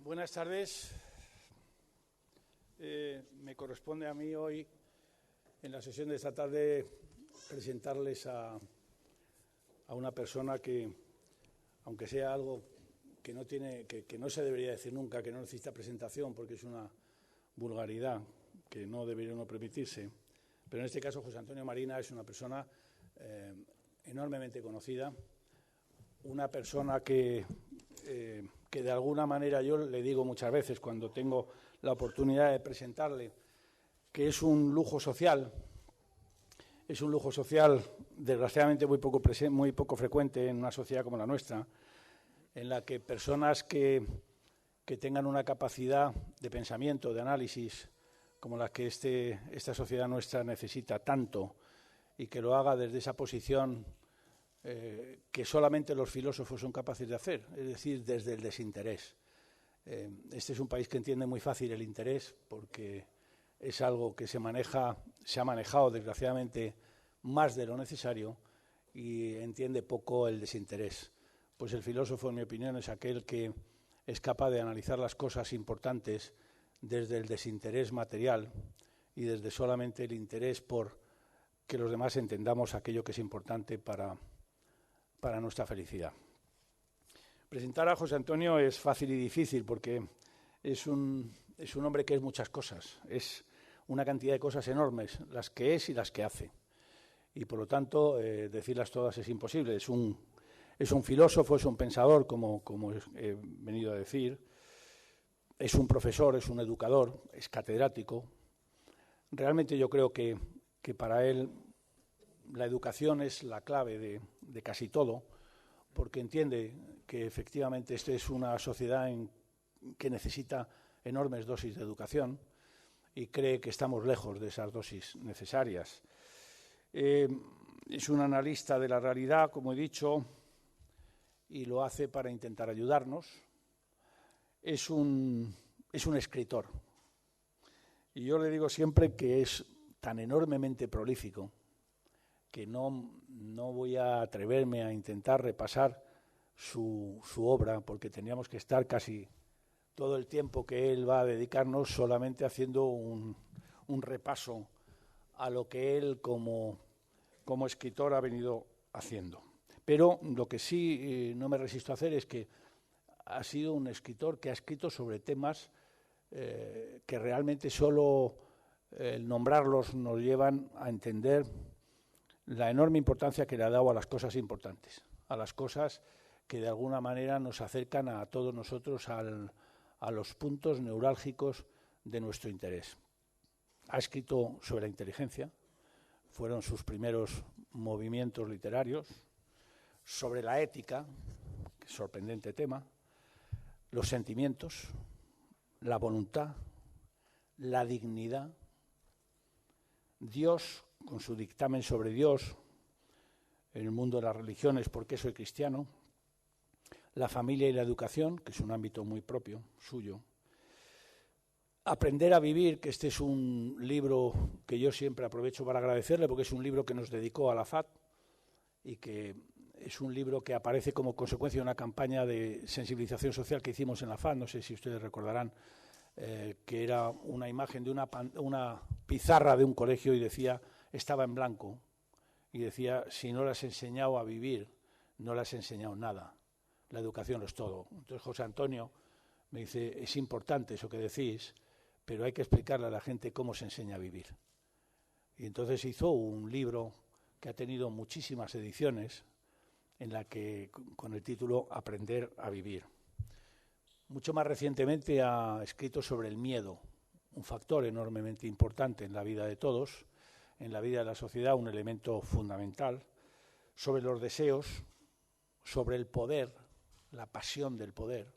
Buenas tardes. Me corresponde a mí hoy, en la sesión de esta tarde, presentarles a una persona que, aunque sea algo que no se debería decir nunca, que no necesita presentación porque es una vulgaridad que no debería uno permitirse, pero en este caso José Antonio Marina es una persona enormemente conocida, una persona que de alguna manera yo le digo muchas veces cuando tengo la oportunidad de presentarle que es un lujo social desgraciadamente muy poco frecuente en una sociedad como la nuestra, en la que personas que tengan una capacidad de pensamiento, de análisis, como la que esta sociedad nuestra necesita tanto, y que lo haga desde esa posición que solamente los filósofos son capaces de hacer, es decir, desde el desinterés. Este es un país que entiende muy fácil el interés porque es algo que se ha manejado desgraciadamente más de lo necesario y entiende poco el desinterés. Pues el filósofo, en mi opinión, es aquel que es capaz de analizar las cosas importantes desde el desinterés material y desde solamente el interés por que los demás entendamos aquello que es importante para nuestra felicidad. Presentar a José Antonio es fácil y difícil porque es un hombre que es muchas cosas, es una cantidad de cosas enormes, las que es y las que hace. Y por lo tanto, decirlas todas es imposible. Es un filósofo, es un pensador, como he venido a decir, es un profesor, es un educador, es catedrático. Realmente yo creo que para él la educación es la clave de casi todo, porque entiende que efectivamente esta es una sociedad que necesita enormes dosis de educación y cree que estamos lejos de esas dosis necesarias. Es un analista de la realidad, como he dicho, y lo hace para intentar ayudarnos. Es un escritor. Y yo le digo siempre que es tan enormemente prolífico que no voy a atreverme a intentar repasar su obra, porque tendríamos que estar casi todo el tiempo que él va a dedicarnos solamente haciendo un repaso a lo que él como escritor ha venido haciendo. Pero lo que sí no me resisto a hacer es que ha sido un escritor que ha escrito sobre temas que realmente solo el nombrarlos nos llevan a entender la enorme importancia que le ha dado a las cosas importantes, a las cosas que de alguna manera nos acercan a todos nosotros a los puntos neurálgicos de nuestro interés. Ha escrito sobre la inteligencia, fueron sus primeros movimientos literarios, sobre la ética, sorprendente tema, los sentimientos, la voluntad, la dignidad, Dios, con su dictamen sobre Dios, en el mundo de las religiones, ¿por qué soy cristiano?, la familia y la educación, que es un ámbito muy propio, suyo, Aprender a vivir, que este es un libro que yo siempre aprovecho para agradecerle, porque es un libro que nos dedicó a la FAD y que es un libro que aparece como consecuencia de una campaña de sensibilización social que hicimos en la FAD, no sé si ustedes recordarán, que era una imagen de una pizarra de un colegio y decía, estaba en blanco, y decía, si no le has enseñado a vivir, no le has enseñado nada, la educación lo es todo. Entonces José Antonio me dice, es importante eso que decís, pero hay que explicarle a la gente cómo se enseña a vivir. Y entonces hizo un libro que ha tenido muchísimas ediciones, en la que con el título Aprender a vivir. Mucho más recientemente ha escrito sobre el miedo, un factor enormemente importante en la vida de todos, en la vida de la sociedad, un elemento fundamental, sobre los deseos, sobre el poder, la pasión del poder.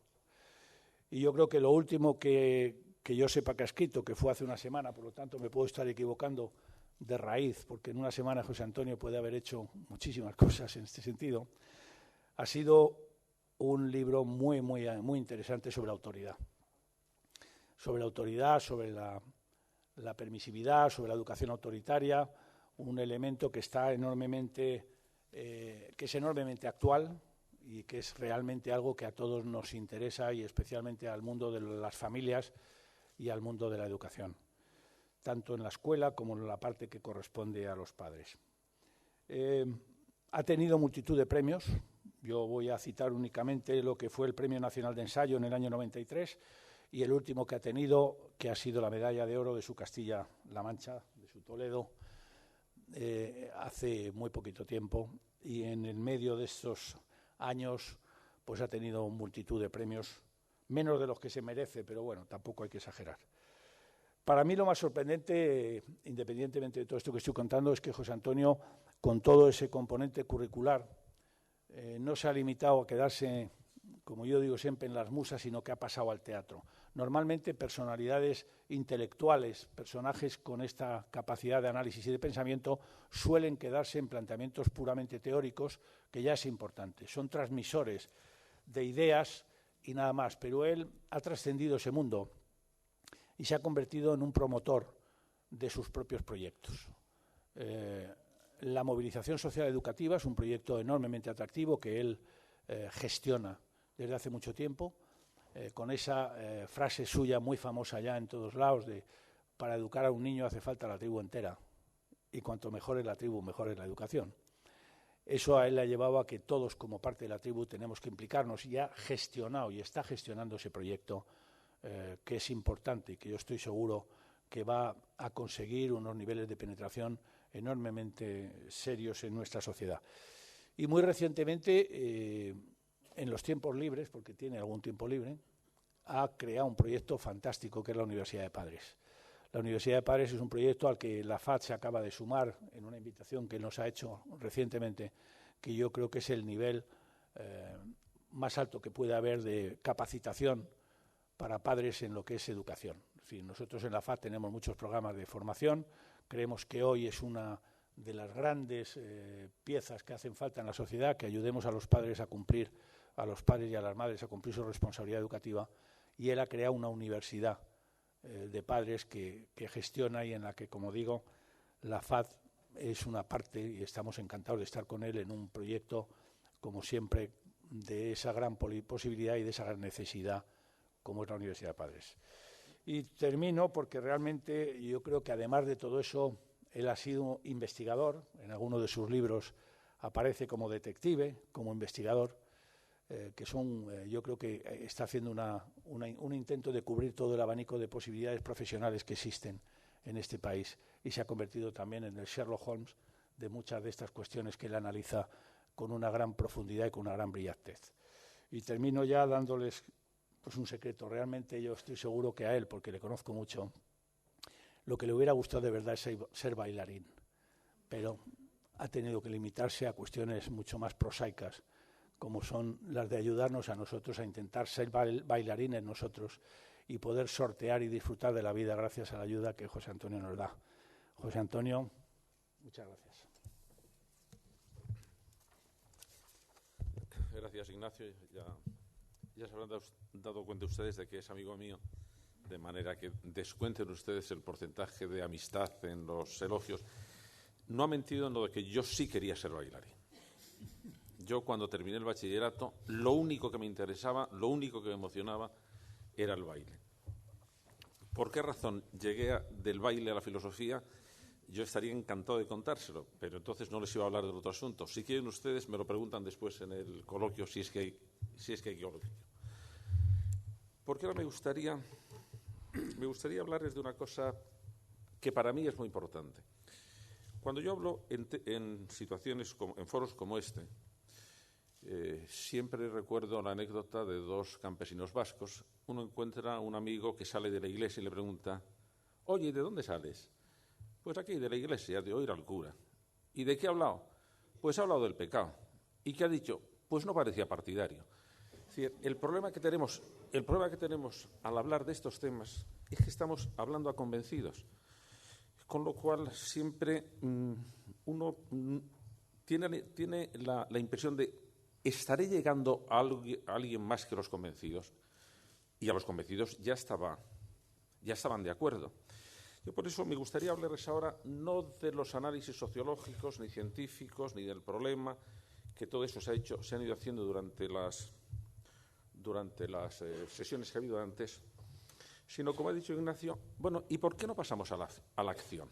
Y yo creo que lo último que yo sepa que ha escrito, que fue hace una semana, por lo tanto me puedo estar equivocando de raíz, porque en una semana José Antonio puede haber hecho muchísimas cosas en este sentido, ha sido un libro muy interesante sobre autoridad. Sobre la autoridad, sobre la permisividad, sobre la educación autoritaria, un elemento que está que es enormemente actual, y que es realmente algo que a todos nos interesa y especialmente al mundo de las familias y al mundo de la educación, tanto en la escuela como en la parte que corresponde a los padres. Ha tenido multitud de premios. Yo voy a citar únicamente lo que fue el Premio Nacional de Ensayo en el año 93 y el último que ha tenido, que ha sido la Medalla de Oro de su Castilla-La Mancha, de su Toledo, hace muy poquito tiempo, y en el medio de estos años pues ha tenido multitud de premios, menos de los que se merece, pero bueno, tampoco hay que exagerar. Para mí lo más sorprendente, independientemente de todo esto que estoy contando, es que José Antonio, con todo ese componente curricular, no se ha limitado a quedarse, como yo digo siempre, en las musas, sino que ha pasado al teatro. Normalmente personalidades intelectuales, personajes con esta capacidad de análisis y de pensamiento, suelen quedarse en planteamientos puramente teóricos, que ya es importante. Son transmisores de ideas y nada más, pero él ha trascendido ese mundo y se ha convertido en un promotor de sus propios proyectos. La movilización social educativa es un proyecto enormemente atractivo que él gestiona desde hace mucho tiempo, con esa frase suya muy famosa ya en todos lados de para educar a un niño hace falta la tribu entera y cuanto mejor es la tribu, mejor es la educación. Eso a él le ha llevado a que todos como parte de la tribu tenemos que implicarnos y ha gestionado y está gestionando ese proyecto que es importante y que yo estoy seguro que va a conseguir unos niveles de penetración enormemente serios en nuestra sociedad. Y muy recientemente, en los tiempos libres, porque tiene algún tiempo libre, ha creado un proyecto fantástico que es la Universidad de Padres. La Universidad de Padres es un proyecto al que la FAD se acaba de sumar en una invitación que nos ha hecho recientemente, que yo creo que es el nivel más alto que puede haber de capacitación para padres en lo que es educación. En fin, nosotros en la FAD tenemos muchos programas de formación, creemos que hoy es una de las grandes piezas que hacen falta en la sociedad, que ayudemos a los padres a cumplir, a los padres y a las madres a cumplir su responsabilidad educativa, y él ha creado una universidad de padres que gestiona y en la que, como digo, la FAD es una parte y estamos encantados de estar con él en un proyecto, como siempre, de esa gran posibilidad y de esa gran necesidad como es la Universidad de Padres. Y termino porque realmente yo creo que además de todo eso, él ha sido investigador, en alguno de sus libros aparece como detective, como investigador, que son, yo creo que está haciendo un intento de cubrir todo el abanico de posibilidades profesionales que existen en este país y se ha convertido también en el Sherlock Holmes de muchas de estas cuestiones que él analiza con una gran profundidad y con una gran brillantez. Y termino ya dándoles pues un secreto. Realmente yo estoy seguro que a él, porque le conozco mucho, lo que le hubiera gustado de verdad es ser bailarín, pero ha tenido que limitarse a cuestiones mucho más prosaicas, como son las de ayudarnos a nosotros a intentar ser bailarines nosotros y poder sortear y disfrutar de la vida gracias a la ayuda que José Antonio nos da. José Antonio, muchas gracias. Gracias, Ignacio. Ya se habrán dado cuenta ustedes de que es amigo mío, de manera que descuenten ustedes el porcentaje de amistad en los elogios. No ha mentido en lo de que yo sí quería ser bailarín. Yo, cuando terminé el bachillerato, lo único que me interesaba, lo único que me emocionaba, era el baile. ¿Por qué razón llegué del baile a la filosofía? Yo estaría encantado de contárselo, pero entonces no les iba a hablar del otro asunto. Si quieren ustedes, me lo preguntan después en el coloquio, si es que hay coloquio. Porque ahora me gustaría hablarles de una cosa que para mí es muy importante. Cuando yo hablo en situaciones, en foros como este, siempre recuerdo la anécdota de dos campesinos vascos. Uno encuentra a un amigo que sale de la iglesia y le pregunta: «Oye, ¿de dónde sales?». «Pues aquí, de la iglesia, de oír al cura». «¿Y de qué ha hablado?». «Pues ha hablado del pecado». «¿Y qué ha dicho?». «Pues no parecía partidario». Es decir, el problema que tenemos al hablar de estos temas es que estamos hablando a convencidos, con lo cual siempre uno tiene la impresión de ¿estaré llegando a alguien más que los convencidos? Y a los convencidos ya estaban de acuerdo. Yo por eso me gustaría hablarles ahora no de los análisis sociológicos, ni científicos, ni del problema, que todo eso se han ido haciendo durante las sesiones que ha habido antes, sino, como ha dicho Ignacio, bueno, ¿y por qué no pasamos a la acción?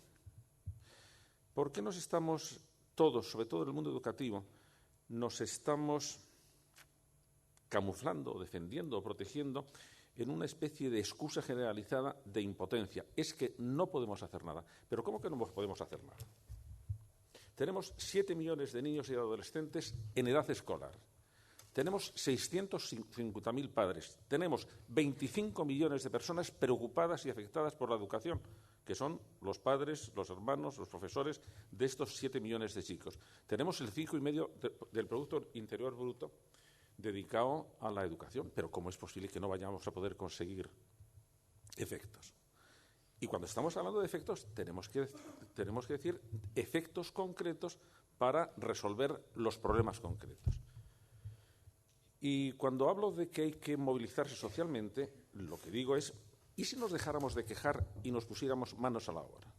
¿Por qué nos estamos todos, sobre todo el mundo educativo, nos estamos camuflando, defendiendo o protegiendo en una especie de excusa generalizada de impotencia? Es que no podemos hacer nada. ¿Pero cómo que no podemos hacer nada? Tenemos 7 millones de niños y adolescentes en edad escolar. Tenemos 650.000 padres. Tenemos 25 millones de personas preocupadas y afectadas por la educación, que son los padres, los hermanos, los profesores de estos 7 millones de chicos. Tenemos el 5,5% del Producto Interior Bruto dedicado a la educación. Pero ¿cómo es posible que no vayamos a poder conseguir efectos? Y cuando estamos hablando de efectos, tenemos que decir efectos concretos para resolver los problemas concretos. Y cuando hablo de que hay que movilizarse socialmente, lo que digo es, ¿y si nos dejáramos de quejar y nos pusiéramos manos a la obra?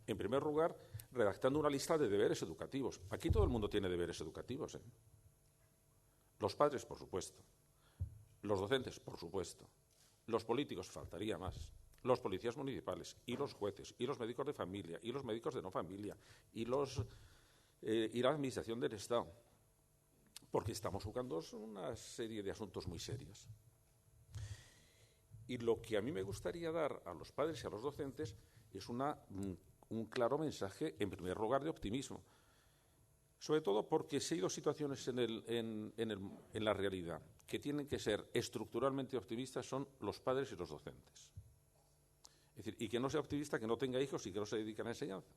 En primer lugar, redactando una lista de deberes educativos. Aquí todo el mundo tiene deberes educativos, ¿eh? Los padres, por supuesto. Los docentes, por supuesto. Los políticos, faltaría más. Los policías municipales, y los jueces, y los médicos de familia, y los médicos de no familia, y la administración del Estado. Porque estamos jugando una serie de asuntos muy serios. Y lo que a mí me gustaría dar a los padres y a los docentes es un claro mensaje, en primer lugar, de optimismo. Sobre todo porque si hay dos situaciones en la realidad que tienen que ser estructuralmente optimistas, son los padres y los docentes. Es decir, y que no sea optimista, que no tenga hijos y que no se dedique a la enseñanza.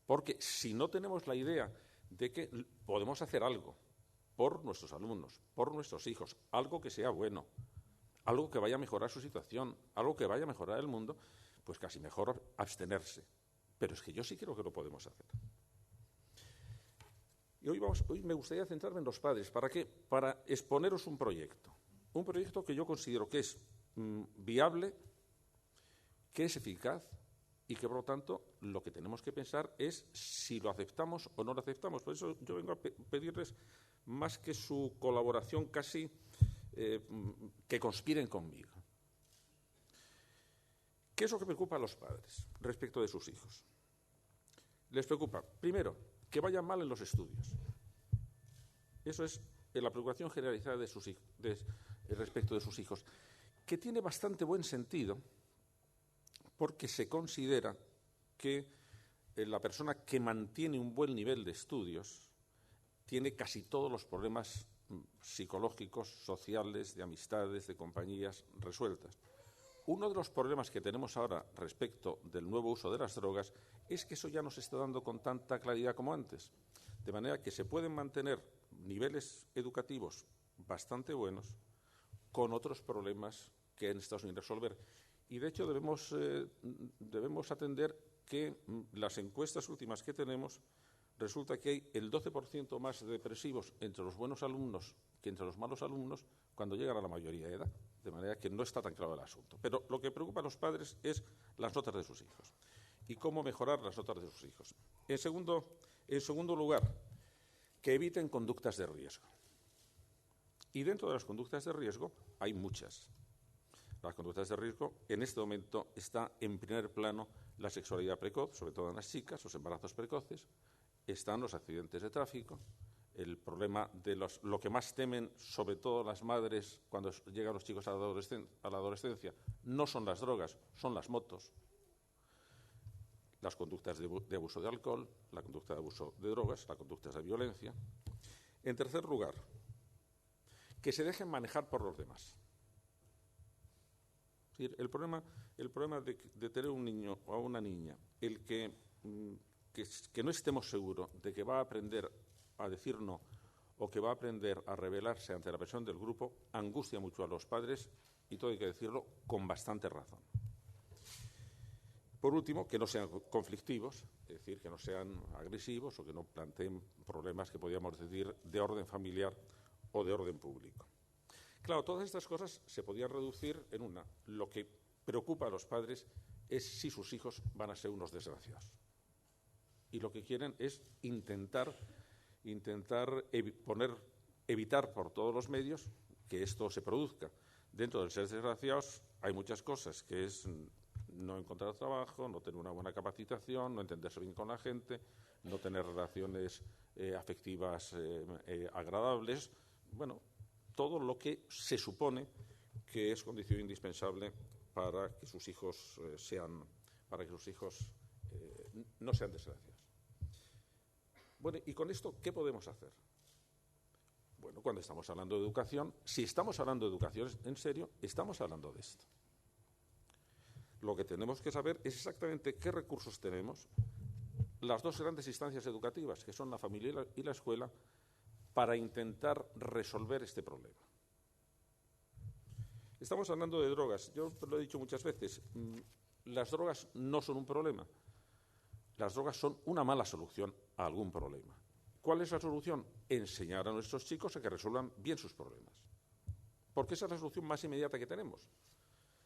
Porque si no tenemos la idea de que podemos hacer algo por nuestros alumnos, por nuestros hijos, algo que sea bueno, algo que vaya a mejorar su situación, algo que vaya a mejorar el mundo, pues casi mejor abstenerse. Pero es que yo sí creo que lo podemos hacer. Y hoy me gustaría centrarme en los padres. ¿Para qué? Para exponeros un proyecto que yo considero que es viable, que es eficaz y que, por lo tanto, lo que tenemos que pensar es si lo aceptamos o no lo aceptamos. Por eso yo vengo a pedirles más que su colaboración, casi que conspiren conmigo. ¿Qué es lo que preocupa a los padres respecto de sus hijos? Les preocupa, primero, que vayan mal en los estudios. Eso es la preocupación generalizada respecto de sus hijos, que tiene bastante buen sentido porque se considera que la persona que mantiene un buen nivel de estudios tiene casi todos los problemas psicológicos, sociales, de amistades, de compañías resueltas. Uno de los problemas que tenemos ahora respecto del nuevo uso de las drogas es que eso ya no se está dando con tanta claridad como antes. De manera que se pueden mantener niveles educativos bastante buenos con otros problemas que han estado sin resolver. Y, de hecho, debemos atender que las encuestas últimas que tenemos resulta que hay el 12% más de depresivos entre los buenos alumnos que entre los malos alumnos cuando llegan a la mayoría de edad. De manera que no está tan claro el asunto. Pero lo que preocupa a los padres es las notas de sus hijos y cómo mejorar las notas de sus hijos. En segundo lugar, que eviten conductas de riesgo. Y dentro de las conductas de riesgo hay muchas. Las conductas de riesgo, en este momento está en primer plano la sexualidad precoz, sobre todo en las chicas, los embarazos precoces, están los accidentes de tráfico, el problema de lo que más temen, sobre todo las madres, cuando llegan los chicos a la adolescencia, no son las drogas, son las motos, las conductas de abuso de alcohol, la conducta de abuso de drogas, las conductas de violencia. En tercer lugar, que se dejen manejar por los demás. Es decir, el problema de tener un niño o una niña, el que no estemos seguros de que va a aprender a decir no o que va a aprender a rebelarse ante la presión del grupo, angustia mucho a los padres y todo hay que decirlo con bastante razón. Por último, que no sean conflictivos, es decir, que no sean agresivos o que no planteen problemas que podríamos decir de orden familiar o de orden público. Claro, todas estas cosas se podían reducir en una. Lo que preocupa a los padres es si sus hijos van a ser unos desgraciados. Y lo que quieren es intentar intentar evitar por todos los medios que esto se produzca. Dentro del ser desgraciados hay muchas cosas, que es no encontrar trabajo, no tener una buena capacitación, no entenderse bien con la gente, no tener relaciones afectivas agradables, bueno, todo lo que se supone que es condición indispensable para que sus hijos no sean desgraciados. Bueno, ¿y con esto qué podemos hacer? Bueno, cuando estamos hablando de educación, si estamos hablando de educación en serio, estamos hablando de esto. Lo que tenemos que saber es exactamente qué recursos tenemos, las dos grandes instancias educativas, que son la familia y la escuela, para intentar resolver este problema. Estamos hablando de drogas. Yo lo he dicho muchas veces, las drogas no son un problema. Las drogas son una mala solución a algún problema. ¿Cuál es la solución? Enseñar a nuestros chicos a que resuelvan bien sus problemas. Porque esa es la solución más inmediata que tenemos.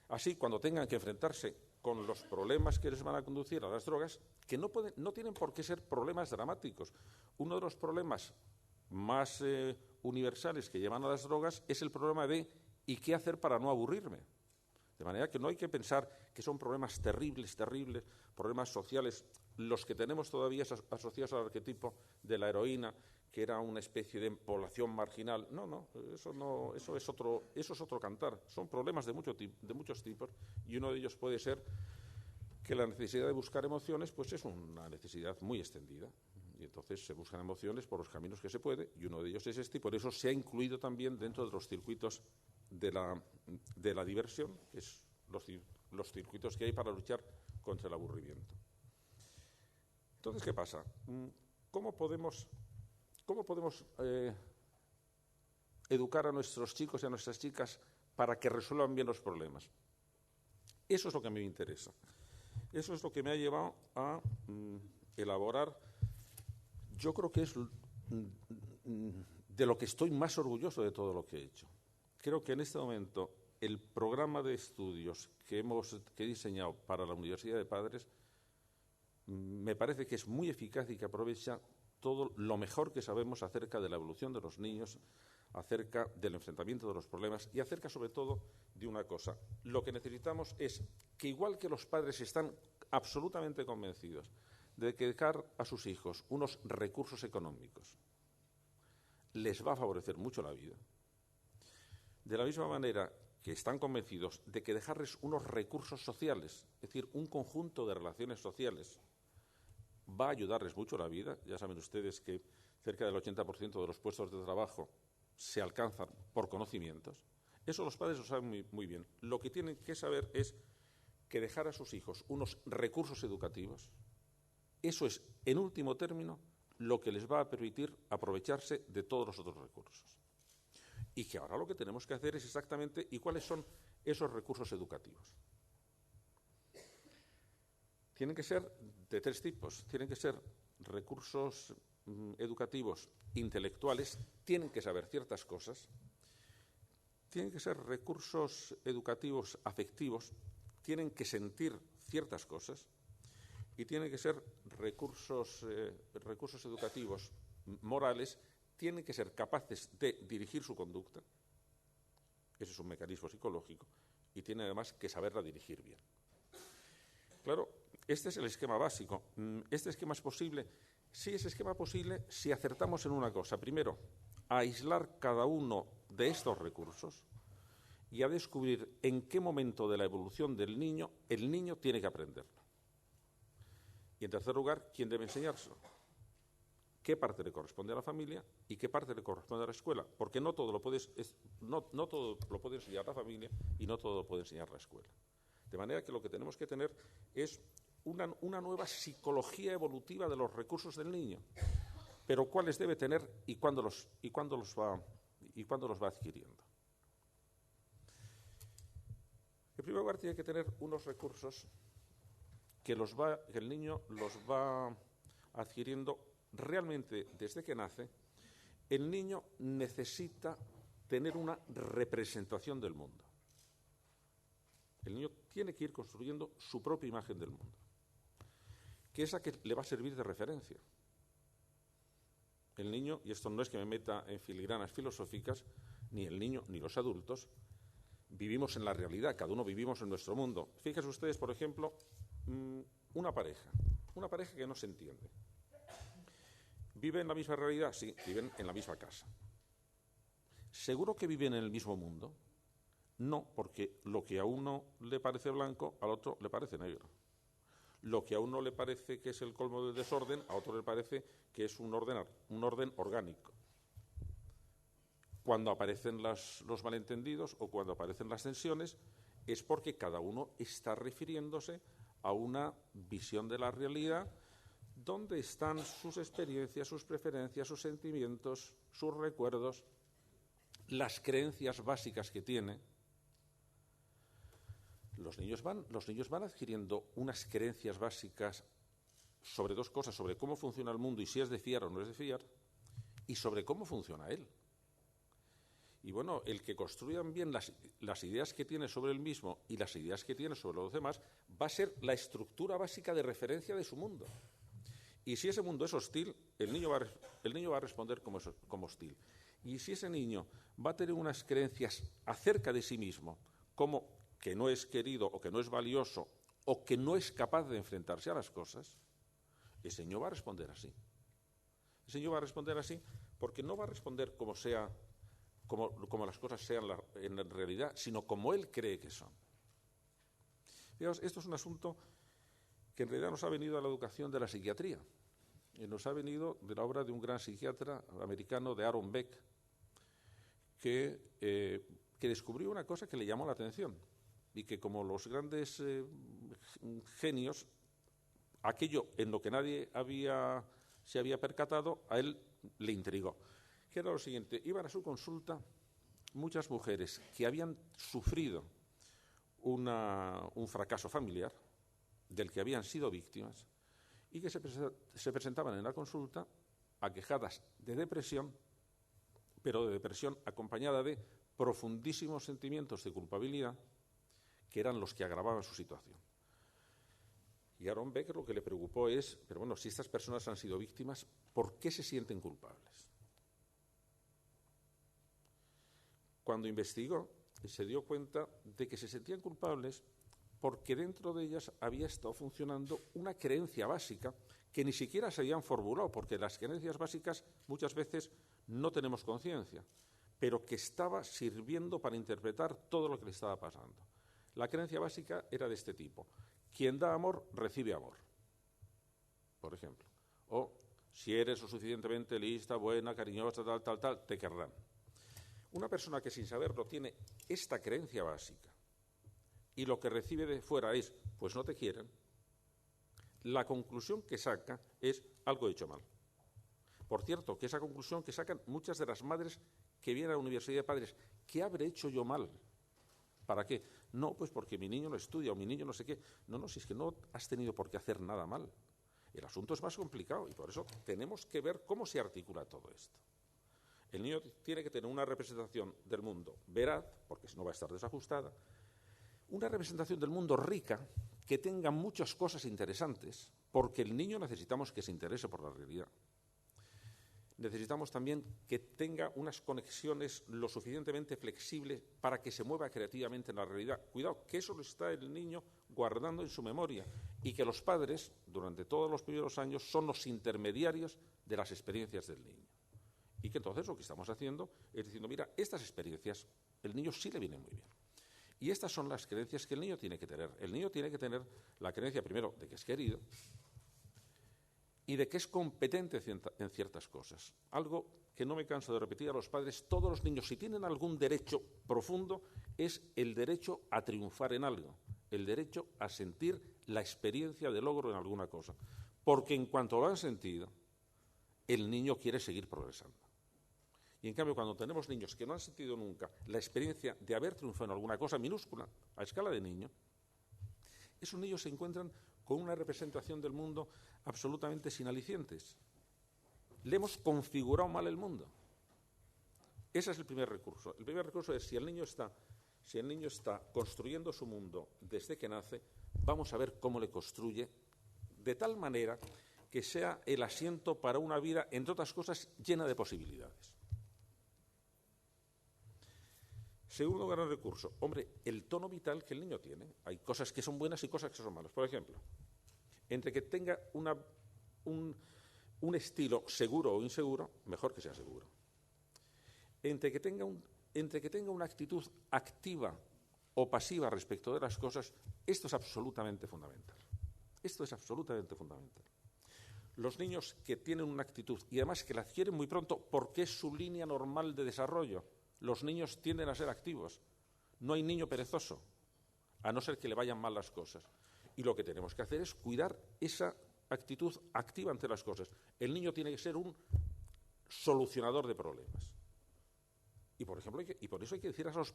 Así, cuando tengan que enfrentarse con los problemas que les van a conducir a las drogas, que no tienen por qué ser problemas dramáticos. Uno de los problemas más universales que llevan a las drogas es el problema de ¿y qué hacer para no aburrirme? De manera que no hay que pensar que son problemas terribles, problemas sociales, los que tenemos todavía asociados al arquetipo de la heroína, que era una especie de población marginal. Eso es otro cantar. Son problemas de muchos tipos, y uno de ellos puede ser que la necesidad de buscar emociones pues es una necesidad muy extendida. Y entonces se buscan emociones por los caminos que se puede, y uno de ellos es este, y por eso se ha incluido también dentro de los circuitos de la diversión, que es los circuitos que hay para luchar contra el aburrimiento. Entonces, ¿qué pasa? ¿Cómo podemos educar a nuestros chicos y a nuestras chicas para que resuelvan bien los problemas? Eso es lo que a mí me interesa. Eso es lo que me ha llevado a elaborar, yo creo que es de lo que estoy más orgulloso de todo lo que he hecho. Creo que en este momento el programa de estudios que he diseñado para la Universidad de Padres me parece que es muy eficaz y que aprovecha todo lo mejor que sabemos acerca de la evolución de los niños, acerca del enfrentamiento de los problemas y acerca sobre todo de una cosa. Lo que necesitamos es que, igual que los padres están absolutamente convencidos de que dejar a sus hijos unos recursos económicos les va a favorecer mucho la vida, de la misma manera que están convencidos de que dejarles unos recursos sociales, es decir, un conjunto de relaciones sociales, va a ayudarles mucho la vida. Ya saben ustedes que cerca del 80% de los puestos de trabajo se alcanzan por conocimientos. Eso los padres lo saben muy bien. Lo que tienen que saber es que dejar a sus hijos unos recursos educativos, eso es, en último término, lo que les va a permitir aprovecharse de todos los otros recursos. Y que ahora lo que tenemos que hacer es exactamente, ¿y cuáles son esos recursos educativos? Tienen que ser de tres tipos. Tienen que ser recursos educativos intelectuales, tienen que saber ciertas cosas. Tienen que ser recursos educativos afectivos, tienen que sentir ciertas cosas. Y tienen que ser recursos educativos morales, tienen que ser capaces de dirigir su conducta. Ese es un mecanismo psicológico, y tienen además que saberla dirigir bien. Claro, este es el esquema básico. ¿Este esquema es posible? Sí, ese esquema es posible si acertamos en una cosa. Primero, a aislar cada uno de estos recursos y a descubrir en qué momento de la evolución del niño el niño tiene que aprenderlo. Y en tercer lugar, ¿quién debe enseñárselo? ¿Qué parte le corresponde a la familia y qué parte le corresponde a la escuela? Porque no todo lo puede enseñar la familia y no todo lo puede enseñar la escuela. De manera que lo que tenemos que tener es una nueva psicología evolutiva de los recursos del niño. Pero ¿cuáles debe tener y cuándo los va adquiriendo? En primer lugar, tiene que tener unos recursos que el niño los va adquiriendo realmente desde que nace. El niño necesita tener una representación del mundo. El niño tiene que ir construyendo su propia imagen del mundo, que es la que le va a servir de referencia. el niño, y esto no es que me meta en filigranas filosóficas, ni el niño ni los adultos, vivimos en la realidad, cada uno vivimos en nuestro mundo. Fíjense ustedes, por ejemplo, una pareja que no se entiende. ¿Viven en la misma realidad? Sí, viven en la misma casa. ¿Seguro que viven en el mismo mundo? No, porque lo que a uno le parece blanco, al otro le parece negro. Lo que a uno le parece que es el colmo del desorden, a otro le parece que es un orden orgánico. Cuando aparecen los malentendidos o cuando aparecen las tensiones, es porque cada uno está refiriéndose a una visión de la realidad donde están sus experiencias, sus preferencias, sus sentimientos, sus recuerdos, las creencias básicas que tiene. Los niños van adquiriendo unas creencias básicas sobre dos cosas, sobre cómo funciona el mundo y si es de fiar o no es de fiar, y sobre cómo funciona él. Y bueno, el que construyan bien las ideas que tiene sobre él mismo y las ideas que tiene sobre los demás va a ser la estructura básica de referencia de su mundo. Y si ese mundo es hostil, el niño va a responder como hostil. Y si ese niño va a tener unas creencias acerca de sí mismo, como que no es querido o que no es valioso o que no es capaz de enfrentarse a las cosas, ese niño va a responder así. Ese niño va a responder así porque no va a responder como las cosas sean en realidad, sino como él cree que son. Fijaos, esto es un asunto que en realidad nos ha venido a la educación de la psiquiatría. Nos ha venido de la obra de un gran psiquiatra americano, de Aaron Beck, que descubrió una cosa que le llamó la atención y que, como los grandes genios, aquello en lo que nadie se había percatado, a él le intrigó. Que era lo siguiente: iban a su consulta muchas mujeres que habían sufrido un fracaso familiar, del que habían sido víctimas, y que se presentaban en la consulta aquejadas de depresión, pero de depresión acompañada de profundísimos sentimientos de culpabilidad, que eran los que agravaban su situación. Y a Aaron Beck lo que le preocupó es, pero bueno, si estas personas han sido víctimas, ¿por qué se sienten culpables? Cuando investigó, se dio cuenta de que se sentían culpables porque dentro de ellas había estado funcionando una creencia básica que ni siquiera se habían formulado, porque las creencias básicas muchas veces no tenemos conciencia, pero que estaba sirviendo para interpretar todo lo que le estaba pasando. La creencia básica era de este tipo: quien da amor, recibe amor, por ejemplo. O si eres lo suficientemente lista, buena, cariñosa, tal, te querrán. Una persona que sin saberlo tiene esta creencia básica y lo que recibe de fuera es, pues no te quieren, la conclusión que saca es: algo he hecho mal. Por cierto, que esa conclusión que sacan muchas de las madres que vienen a la universidad de padres: ¿qué habré hecho yo mal? ¿Para qué? No, pues porque mi niño no estudia o mi niño no sé qué. No, si es que no has tenido por qué hacer nada mal. El asunto es más complicado y por eso tenemos que ver cómo se articula todo esto. El niño tiene que tener una representación del mundo veraz, porque si no va a estar desajustada, una representación del mundo rica, que tenga muchas cosas interesantes, porque el niño necesitamos que se interese por la realidad. Necesitamos también que tenga unas conexiones lo suficientemente flexibles para que se mueva creativamente en la realidad. Cuidado, que eso lo está el niño guardando en su memoria y que los padres, durante todos los primeros años, son los intermediarios de las experiencias del niño. Y que entonces lo que estamos haciendo es diciendo: mira, estas experiencias el niño sí le vienen muy bien. Y estas son las creencias que el niño tiene que tener. El niño tiene que tener la creencia, primero, de que es querido y de que es competente en ciertas cosas. Algo que no me canso de repetir a los padres: todos los niños, si tienen algún derecho profundo, es el derecho a triunfar en algo, el derecho a sentir la experiencia de logro en alguna cosa. Porque en cuanto lo han sentido, el niño quiere seguir progresando. Y en cambio, cuando tenemos niños que no han sentido nunca la experiencia de haber triunfado en alguna cosa minúscula, a escala de niño, esos niños se encuentran con una representación del mundo absolutamente sin alicientes. Le hemos configurado mal el mundo. Ese es el primer recurso. El primer recurso es: si el niño está construyendo su mundo desde que nace, vamos a ver cómo le construye, de tal manera que sea el asiento para una vida, entre otras cosas, llena de posibilidades. Segundo gran recurso, hombre, el tono vital que el niño tiene. Hay cosas que son buenas y cosas que son malas. Por ejemplo, entre que tenga un estilo seguro o inseguro, mejor que sea seguro. Entre que tenga una actitud activa o pasiva respecto de las cosas, esto es absolutamente fundamental. Esto es absolutamente fundamental. Los niños que tienen una actitud, y además que la adquieren muy pronto porque es su línea normal de desarrollo, los niños tienden a ser activos. No hay niño perezoso, a no ser que le vayan mal las cosas. Y lo que tenemos que hacer es cuidar esa actitud activa ante las cosas. El niño tiene que ser un solucionador de problemas. Y por ejemplo, y por eso hay que decir a los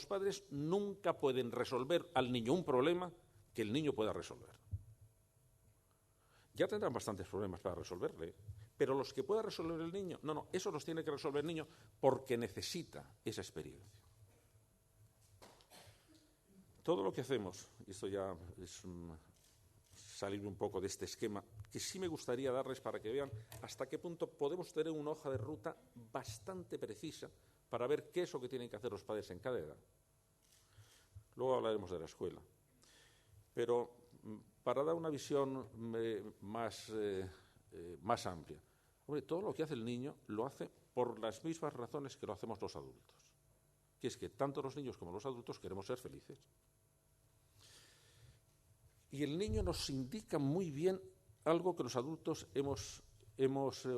padres nunca pueden resolver al niño un problema que el niño pueda resolver. Ya tendrán bastantes problemas para resolverle, pero los que pueda resolver el niño, no, eso los tiene que resolver el niño porque necesita esa experiencia. Todo lo que hacemos, y esto ya es salir un poco de este esquema, que sí me gustaría darles para que vean hasta qué punto podemos tener una hoja de ruta bastante precisa para ver qué es lo que tienen que hacer los padres en cada edad. Luego hablaremos de la escuela. Pero para dar una visión más amplia, hombre, todo lo que hace el niño lo hace por las mismas razones que lo hacemos los adultos, que es que tanto los niños como los adultos queremos ser felices. Y el niño nos indica muy bien algo que los adultos hemos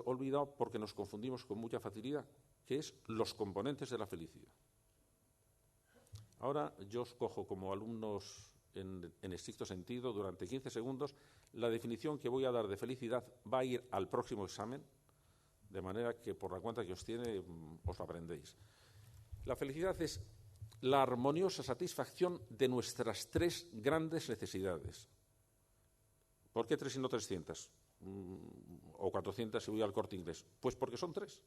olvidado porque nos confundimos con mucha facilidad, que es los componentes de la felicidad. Ahora yo os cojo como alumnos en estricto sentido, durante 15 segundos, la definición que voy a dar de felicidad va a ir al próximo examen, de manera que por la cuenta que os tiene os lo aprendéis. La felicidad es la armoniosa satisfacción de nuestras 3 grandes necesidades. ¿Por qué 3 y no 300? O 400 si voy al Corte Inglés. Pues porque son 3.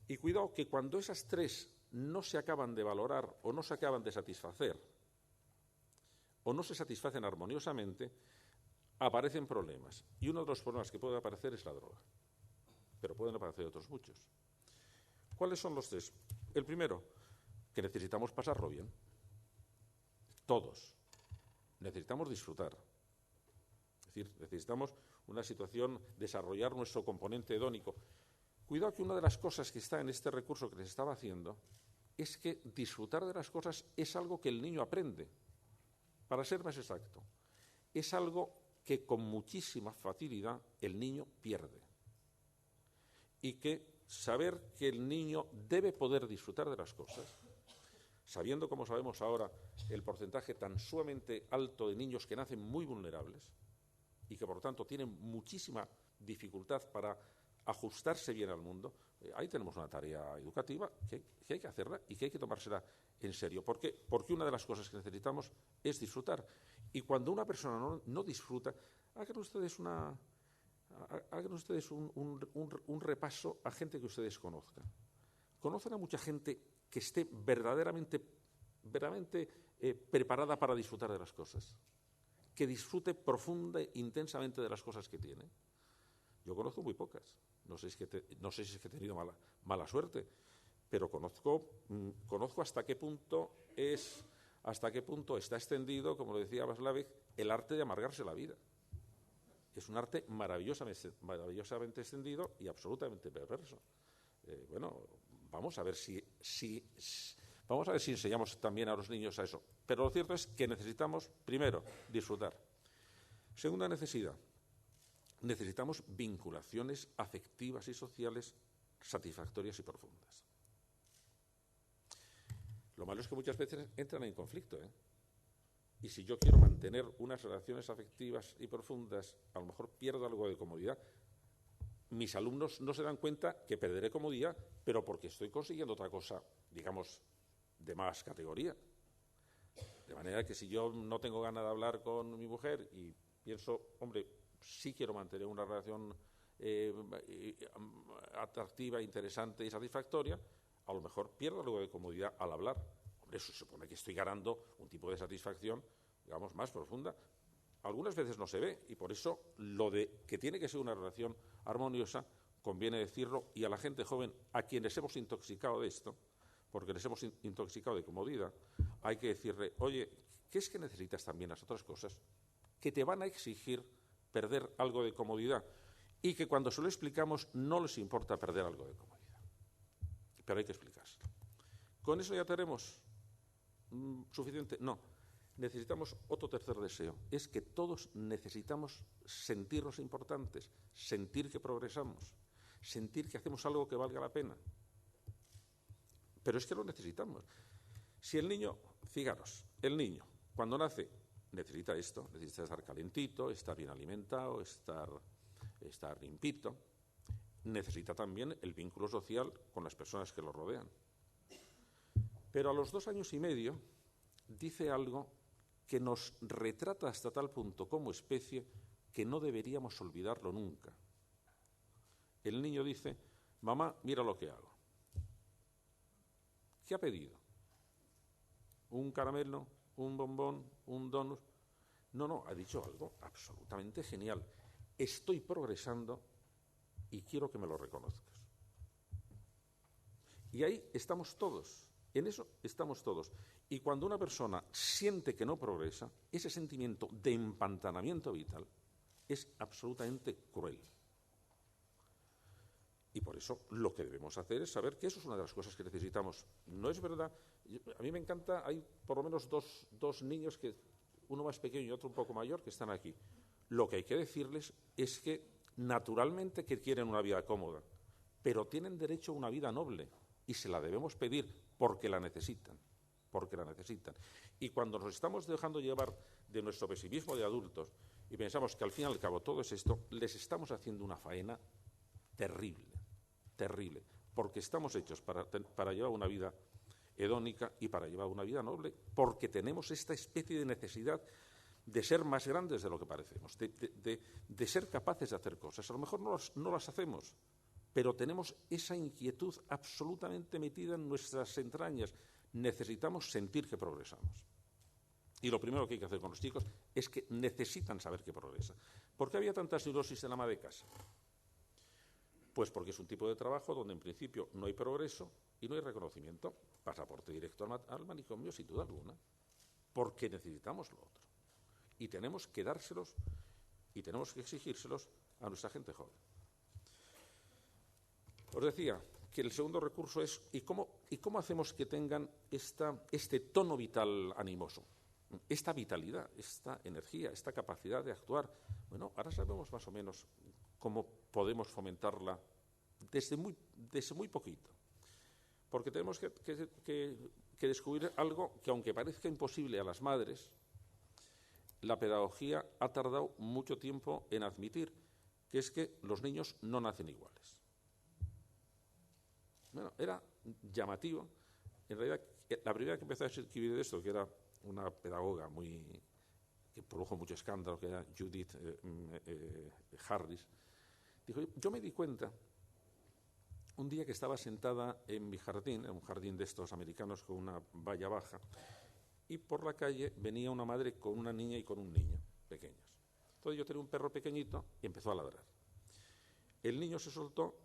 Y cuidado que cuando esas 3 no se acaban de valorar o no se acaban de satisfacer, o no se satisfacen armoniosamente, aparecen problemas. Y uno de los problemas que puede aparecer es la droga. Pero pueden aparecer otros muchos. ¿Cuáles son los 3? El primero, que necesitamos pasarlo bien. Todos. Necesitamos disfrutar. Es decir, necesitamos una situación, desarrollar nuestro componente hedónico. Cuidado que una de las cosas que está en este recurso que les estaba haciendo es que disfrutar de las cosas es algo que el niño aprende. Para ser más exacto, es algo que con muchísima facilidad el niño pierde. Y que saber que el niño debe poder disfrutar de las cosas, sabiendo, como sabemos ahora, el porcentaje tan sumamente alto de niños que nacen muy vulnerables y que, por lo tanto, tienen muchísima dificultad para ajustarse bien al mundo, ahí tenemos una tarea educativa que hay que hacerla y que hay que tomársela en serio. ¿Por qué? Porque una de las cosas que necesitamos es disfrutar. Y cuando una persona no disfruta, hagan ustedes un repaso a gente que ustedes conozcan. ¿Conocen a mucha gente que esté verdaderamente preparada para disfrutar de las cosas? Que disfrute profunda e intensamente de las cosas que tiene. Yo conozco muy pocas. No sé si es que he tenido mala suerte, pero conozco hasta qué punto está extendido, como lo decía Václavic, el arte de amargarse la vida. Es un arte maravillosamente extendido y absolutamente perverso. Vamos a ver si enseñamos también a los niños a eso. Pero lo cierto es que necesitamos, primero, disfrutar. Segunda necesidad, necesitamos vinculaciones afectivas y sociales satisfactorias y profundas. Lo malo es que muchas veces entran en conflicto, Y si yo quiero mantener unas relaciones afectivas y profundas, a lo mejor pierdo algo de comodidad. Mis alumnos no se dan cuenta que perderé comodidad, pero porque estoy consiguiendo otra cosa, digamos, de más categoría. De manera que si yo no tengo ganas de hablar con mi mujer y pienso, hombre, sí quiero mantener una relación atractiva, interesante y satisfactoria, a lo mejor pierdo algo de comodidad al hablar. Hombre, eso supone que estoy ganando un tipo de satisfacción, digamos, más profunda. algunas veces no se ve, y por eso lo de que tiene que ser una relación armoniosa conviene decirlo, y a la gente joven, a quienes hemos intoxicado de esto, porque les hemos intoxicado de comodidad, hay que decirle, oye, ¿qué es que necesitas también las otras cosas que te van a exigir perder algo de comodidad? Y que cuando se lo explicamos no les importa perder algo de comodidad. Pero hay que explicárselo. ¿Con eso ya tenemos suficiente? No. Necesitamos otro tercer deseo. Es que todos necesitamos sentirnos importantes, sentir que progresamos, sentir que hacemos algo que valga la pena. Pero es que lo necesitamos. Si el niño, fijaros, el niño cuando nace necesita esto, necesita estar calentito, estar bien alimentado, estar limpito. Necesita también el vínculo social con las personas que lo rodean. Pero a los 2 años y medio dice algo que nos retrata hasta tal punto como especie que no deberíamos olvidarlo nunca. El niño dice, mamá, mira lo que hago. ¿Qué ha pedido? ¿Un caramelo? ¿Un bombón? ¿Un donut? No, ha dicho algo absolutamente genial. Estoy progresando y quiero que me lo reconozcas. Y ahí estamos todos, en eso estamos todos. Y cuando una persona siente que no progresa, ese sentimiento de empantanamiento vital es absolutamente cruel. Y por eso lo que debemos hacer es saber que eso es una de las cosas que necesitamos. No es verdad, a mí me encanta, hay por lo menos dos niños, uno más pequeño y otro un poco mayor, que están aquí. Lo que hay que decirles es que naturalmente que quieren una vida cómoda, pero tienen derecho a una vida noble y se la debemos pedir porque la necesitan. Y cuando nos estamos dejando llevar de nuestro pesimismo de adultos y pensamos que al fin y al cabo todo es esto, les estamos haciendo una faena terrible, porque estamos hechos para llevar una vida hedónica y para llevar una vida noble, porque tenemos esta especie de necesidad de ser más grandes de lo que parecemos, de ser capaces de hacer cosas. A lo mejor no las hacemos, pero tenemos esa inquietud absolutamente metida en nuestras entrañas. Necesitamos sentir que progresamos. Y lo primero que hay que hacer con los chicos es que necesitan saber que progresan. ¿Por qué había tantas neurosis en la ama de casa? Pues porque es un tipo de trabajo donde en principio no hay progreso y no hay reconocimiento. Pasaporte directo al manicomio, sin duda alguna, porque necesitamos lo otro. Y tenemos que dárselos y tenemos que exigírselos a nuestra gente joven. Os decía que el segundo recurso es ¿y cómo hacemos que tengan este tono vital animoso? Esta vitalidad, esta energía, esta capacidad de actuar. Bueno, ahora sabemos más o menos cómo podemos fomentarla desde muy poquito. Porque tenemos que descubrir algo que, aunque parezca imposible a las madres, la pedagogía ha tardado mucho tiempo en admitir, que es que los niños no nacen iguales. Bueno, era llamativo. En realidad, la primera que empezó a escribir de esto, que era una pedagoga que produjo mucho escándalo, que era Judith Harris, dijo, yo me di cuenta un día que estaba sentada en mi jardín, en un jardín de estos americanos con una valla baja, y por la calle venía una madre con una niña y con un niño pequeños. Entonces yo tenía un perro pequeñito y empezó a ladrar. El niño se soltó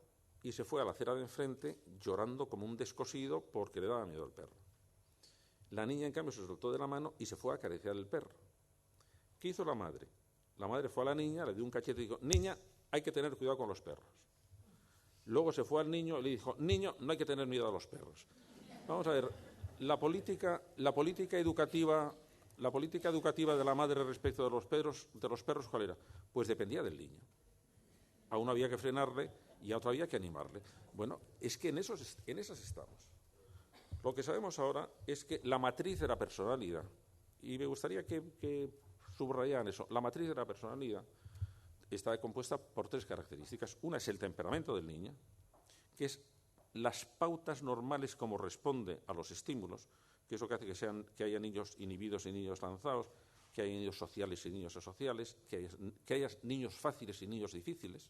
y se fue a la acera de enfrente llorando como un descosido porque le daba miedo al perro. La niña, en cambio, se soltó de la mano y se fue a acariciar el perro. ¿Qué hizo la madre? La madre fue a la niña, le dio un cachete y dijo, niña, hay que tener cuidado con los perros. Luego se fue al niño y le dijo, niño, no hay que tener miedo a los perros. Vamos a ver, la política educativa de la madre respecto de los perros, ¿cuál era? Pues dependía del niño. A uno había que frenarle y a otro había que animarle. Bueno, es que en esas estamos. Lo que sabemos ahora es que la matriz de la personalidad, y me gustaría que subrayaran eso, la matriz de la personalidad está compuesta por 3 características. Una es el temperamento del niño, que es las pautas normales como responde a los estímulos, que es lo que hace que haya niños inhibidos y niños lanzados, que haya niños sociales y niños asociales, que haya niños fáciles y niños difíciles.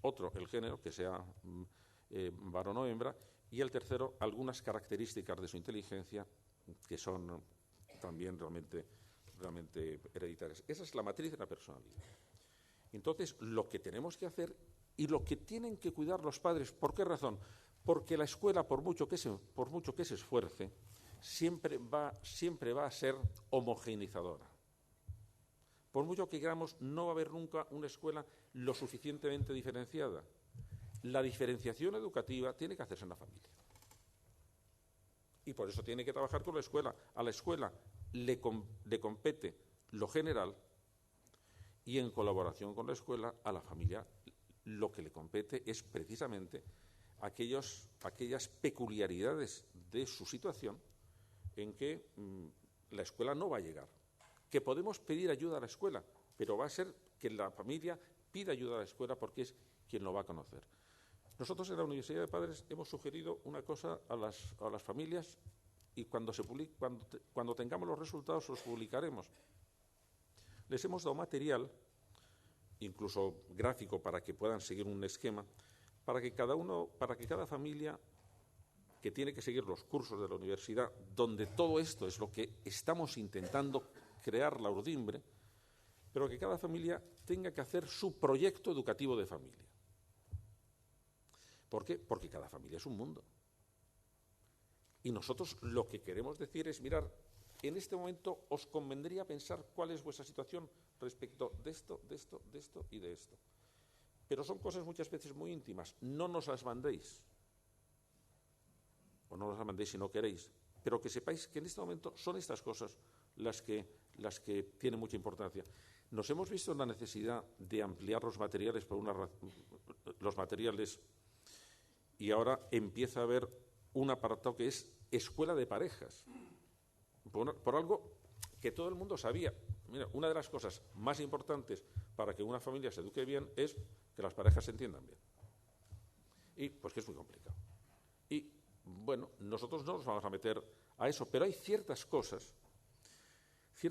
Otro, el género, que sea varón o hembra. Y el tercero, algunas características de su inteligencia que son también realmente realmente hereditarias. Esa es la matriz de la personalidad. Entonces, lo que tenemos que hacer y lo que tienen que cuidar los padres, ¿por qué razón? Porque la escuela, por mucho que se esfuerce, siempre va a ser homogeneizadora. Por mucho que queramos, no va a haber nunca una escuela lo suficientemente diferenciada. La diferenciación educativa tiene que hacerse en la familia. Y por eso tiene que trabajar con la escuela. A la escuela le compete lo general y en colaboración con la escuela a la familia lo que le compete es precisamente aquellas peculiaridades de su situación en que la escuela no va a llegar. Que podemos pedir ayuda a la escuela, pero va a ser que la familia pida ayuda a la escuela porque es quien lo va a conocer. Nosotros en la Universidad de Padres hemos sugerido una cosa a las familias y cuando tengamos los resultados los publicaremos. Les hemos dado material, incluso gráfico, para que puedan seguir un esquema, para que cada familia que tiene que seguir los cursos de la universidad, donde todo esto es lo que estamos intentando crear la urdimbre, pero que cada familia tenga que hacer su proyecto educativo de familia. ¿Por qué? Porque cada familia es un mundo. Y nosotros lo que queremos decir es, mirar, en este momento os convendría pensar cuál es vuestra situación respecto de esto, de esto, de esto y de esto. Pero son cosas muchas veces muy íntimas. No nos las mandéis. O no nos las mandéis si no queréis. Pero que sepáis que en este momento son estas cosas las que tienen mucha importancia. Nos hemos visto en la necesidad de ampliar los materiales y ahora empieza a haber un apartado que es escuela de parejas. Por algo que todo el mundo sabía. Mira, una de las cosas más importantes para que una familia se eduque bien es que las parejas se entiendan bien. Y pues que es muy complicado. Y bueno, nosotros no nos vamos a meter a eso, pero hay ciertas cosas que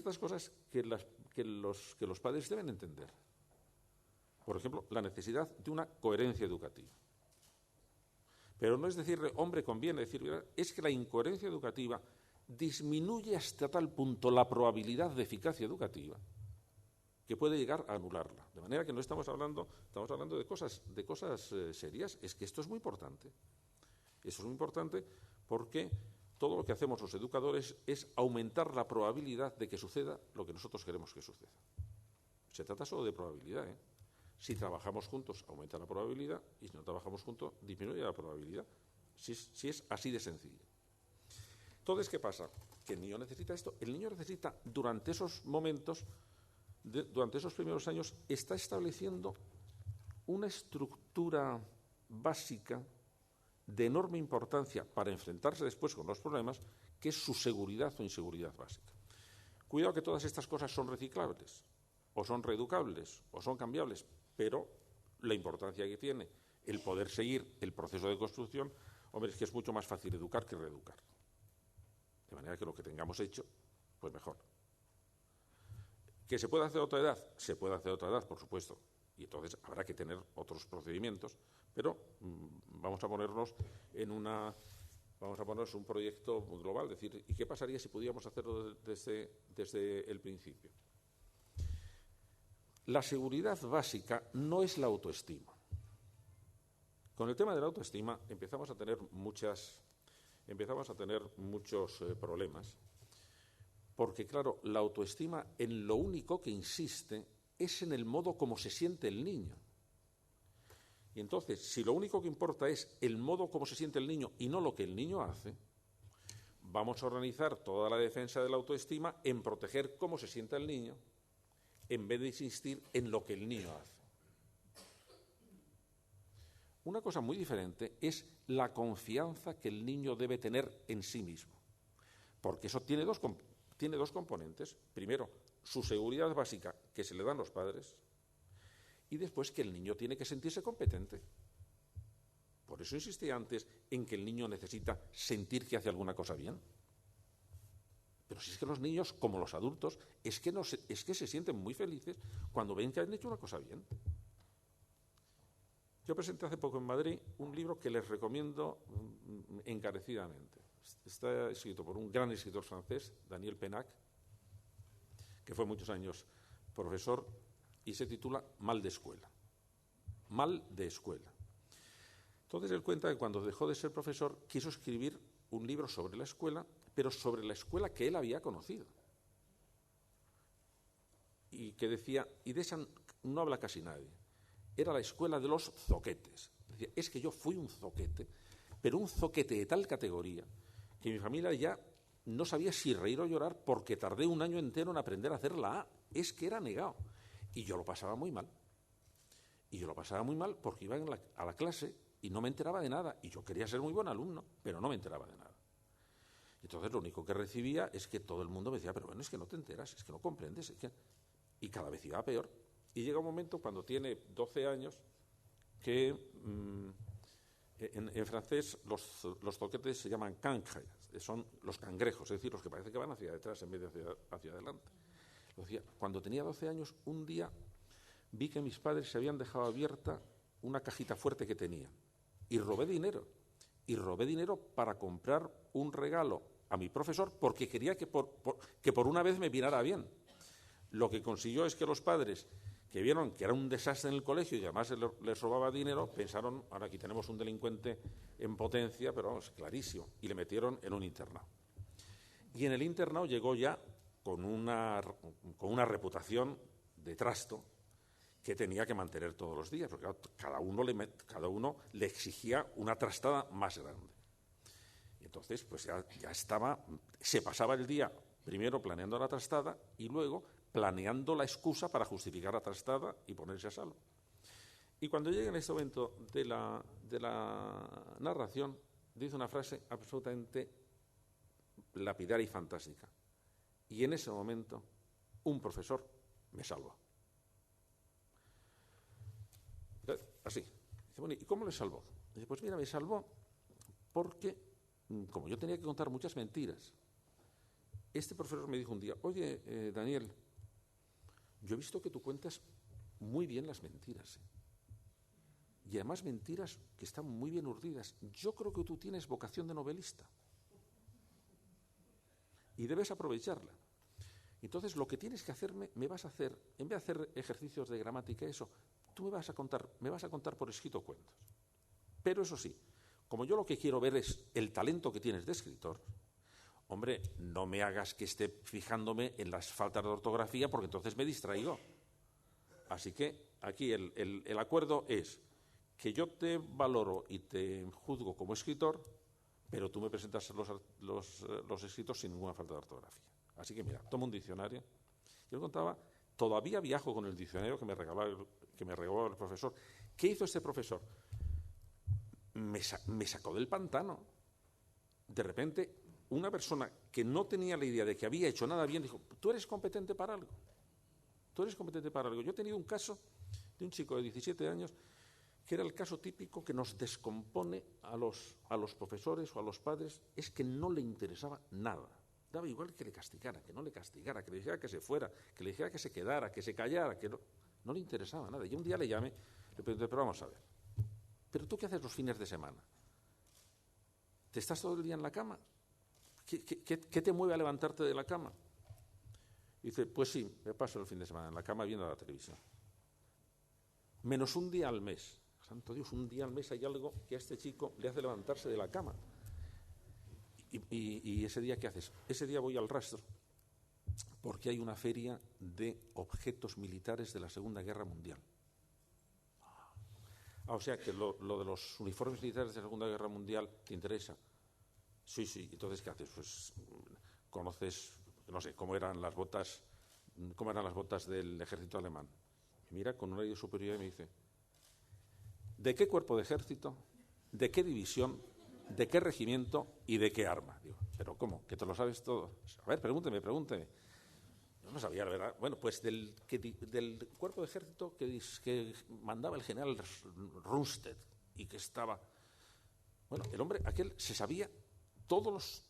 los padres deben entender. Por ejemplo, la necesidad de una coherencia educativa. Pero no es decirle, hombre, conviene decir, es que la incoherencia educativa disminuye hasta tal punto la probabilidad de eficacia educativa que puede llegar a anularla. De manera que no estamos hablando de cosas serias. Es que esto es muy importante. Eso es muy importante porque todo lo que hacemos los educadores es aumentar la probabilidad de que suceda lo que nosotros queremos que suceda. Se trata solo de probabilidad, ¿eh? Si trabajamos juntos, aumenta la probabilidad, y si no trabajamos juntos, disminuye la probabilidad. Si es así de sencillo. Entonces, ¿qué pasa? Que el niño necesita esto. El niño necesita, durante esos momentos, durante esos primeros años, está estableciendo una estructura básica de enorme importancia para enfrentarse después con los problemas, que es su seguridad o inseguridad básica. Cuidado que todas estas cosas son reciclables, o son reeducables, o son cambiables, pero la importancia que tiene el poder seguir el proceso de construcción, hombre, es que es mucho más fácil educar que reeducar. De manera que lo que tengamos hecho, pues mejor. ¿Que se puede hacer a otra edad? Se puede hacer a otra edad, por supuesto. Y entonces habrá que tener otros procedimientos, pero vamos a ponernos un proyecto global, decir, ¿y qué pasaría si pudiéramos hacerlo desde el principio? La seguridad básica no es la autoestima. Con el tema de la autoestima empezamos a tener muchos problemas, porque claro, la autoestima en lo único que insiste es en el modo como se siente el niño. Y entonces, si lo único que importa es el modo como se siente el niño y no lo que el niño hace, vamos a organizar toda la defensa de la autoestima en proteger cómo se sienta el niño, en vez de insistir en lo que el niño hace. Una cosa muy diferente es la confianza que el niño debe tener en sí mismo, porque eso tiene dos componentes. Primero, su seguridad básica que se le dan los padres, y después que el niño tiene que sentirse competente. Por eso insistí antes en que el niño necesita sentir que hace alguna cosa bien. Pero si es que los niños, como los adultos, es que se sienten muy felices cuando ven que han hecho una cosa bien. Yo presenté hace poco en Madrid un libro que les recomiendo encarecidamente. Está escrito por un gran escritor francés, Daniel Pennac, que fue muchos años profesor, y se titula Mal de escuela. Mal de escuela. Entonces él cuenta que cuando dejó de ser profesor quiso escribir un libro sobre la escuela, pero sobre la escuela que él había conocido. Y que decía, y de esa no habla casi nadie, era la escuela de los zoquetes. Decía, es que yo fui un zoquete, pero un zoquete de tal categoría que mi familia ya no sabía si reír o llorar porque tardé un año entero en aprender a hacer la A. Es que era negado. Y yo lo pasaba muy mal. Y yo lo pasaba muy mal porque iba a la clase y no me enteraba de nada. Y yo quería ser muy buen alumno, pero no me enteraba de nada. Entonces lo único que recibía es que todo el mundo me decía, pero bueno, es que no te enteras, es que no comprendes, es que... Y cada vez iba peor. Y llega un momento cuando tiene 12 años que en francés los zoquetes se llaman cangres, son los cangrejos, es decir, los que parece que van hacia detrás en vez de hacia adelante. Lo decía, cuando tenía 12 años, un día vi que mis padres se habían dejado abierta una cajita fuerte que tenía y robé dinero. Y robé dinero para comprar un regalo a mi profesor porque quería que por una vez me mirara bien. Lo que consiguió es que los padres, que vieron que era un desastre en el colegio y además les robaba dinero, pensaron, ahora aquí tenemos un delincuente en potencia, pero vamos, clarísimo, y le metieron en un internado. Y en el internado llegó ya con una reputación de trasto que tenía que mantener todos los días, porque cada uno le exigía una trastada más grande. Y entonces, pues ya se pasaba el día primero planeando la trastada y luego planeando la excusa para justificar la trastada y ponerse a salvo. Y cuando llega en este momento de la narración, dice una frase absolutamente lapidaria y fantástica. Y en ese momento, un profesor me salvó. Así. Dice, bueno, ¿y cómo le salvó? Dice, pues mira, me salvó porque, como yo tenía que contar muchas mentiras, este profesor me dijo un día, oye, Daniel, yo he visto que tú cuentas muy bien las mentiras, y además mentiras que están muy bien urdidas. Yo creo que tú tienes vocación de novelista y debes aprovecharla. Entonces lo que tienes que hacerme, me vas a hacer, en vez de hacer ejercicios de gramática, eso, tú me vas a contar por escrito cuentos. Pero eso sí, como yo lo que quiero ver es el talento que tienes de escritor, hombre, no me hagas que esté fijándome en las faltas de ortografía porque entonces me distraigo. Así que aquí el acuerdo es que yo te valoro y te juzgo como escritor, pero tú me presentas los escritos sin ninguna falta de ortografía. Así que mira, tomo un diccionario. Yo le contaba, todavía viajo con el diccionario que me regalaba el profesor. ¿Qué hizo este profesor? Me sacó del pantano. De repente, una persona que no tenía la idea de que había hecho nada bien, dijo, tú eres competente para algo. Tú eres competente para algo. Yo he tenido un caso de un chico de 17 años que era el caso típico que nos descompone a los profesores o a los padres, es que no le interesaba nada. Daba igual que le castigara, que no le castigara, que le dijera que se fuera, que le dijera que se quedara, que se callara, que no le interesaba nada. Y un día le llamé, le pregunté, pero vamos a ver, ¿pero tú qué haces los fines de semana? ¿Te estás todo el día en la cama? ¿Qué te mueve a levantarte de la cama? Y dice, pues sí, me paso el fin de semana en la cama viendo la televisión. Menos un día al mes. Santo Dios, un día al mes hay algo que a este chico le hace levantarse de la cama. ¿Y ese día qué haces? Ese día voy al Rastro porque hay una feria de objetos militares de la Segunda Guerra Mundial. O sea que lo de los uniformes militares de la Segunda Guerra Mundial te interesa. Sí, entonces ¿qué haces? Pues conoces, no sé, cómo eran las botas del ejército alemán. Y mira, con un aire superior y me dice, ¿de qué cuerpo de ejército? ¿De qué división? ¿De qué regimiento? ¿Y de qué arma? Digo, ¿pero cómo? ¿Que te lo sabes todo? A ver, pregúnteme. Yo no sabía, la verdad. Bueno, pues del cuerpo de ejército que mandaba el general Rundstedt y que estaba... Bueno, el hombre aquel se sabía todos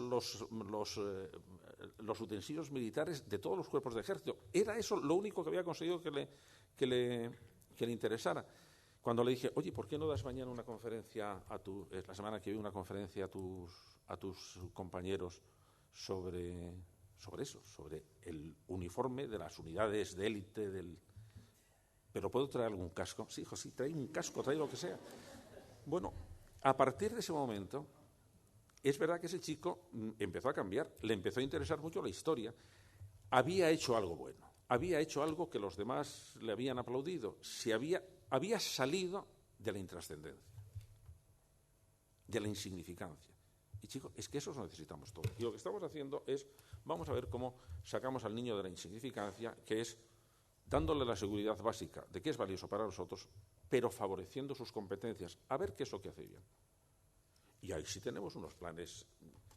los utensilios militares de todos los cuerpos de ejército. Era eso lo único que había conseguido que le interesara. Cuando le dije, oye, ¿por qué no das mañana una conferencia la semana que viene una conferencia a tus compañeros sobre sobre eso, sobre el uniforme de las unidades de élite ¿Pero puedo traer algún casco? Sí, hijo, sí, trae un casco, trae lo que sea. Bueno, a partir de ese momento, es verdad que ese chico empezó a cambiar, le empezó a interesar mucho la historia. Había hecho algo bueno, había hecho algo que los demás le habían aplaudido. Había salido de la intrascendencia, de la insignificancia. Y chicos, es que eso lo necesitamos todos. Y lo que estamos haciendo es, vamos a ver cómo sacamos al niño de la insignificancia, que es dándole la seguridad básica de que es valioso para nosotros, pero favoreciendo sus competencias, a ver qué es lo que hace bien. Y ahí sí tenemos unos planes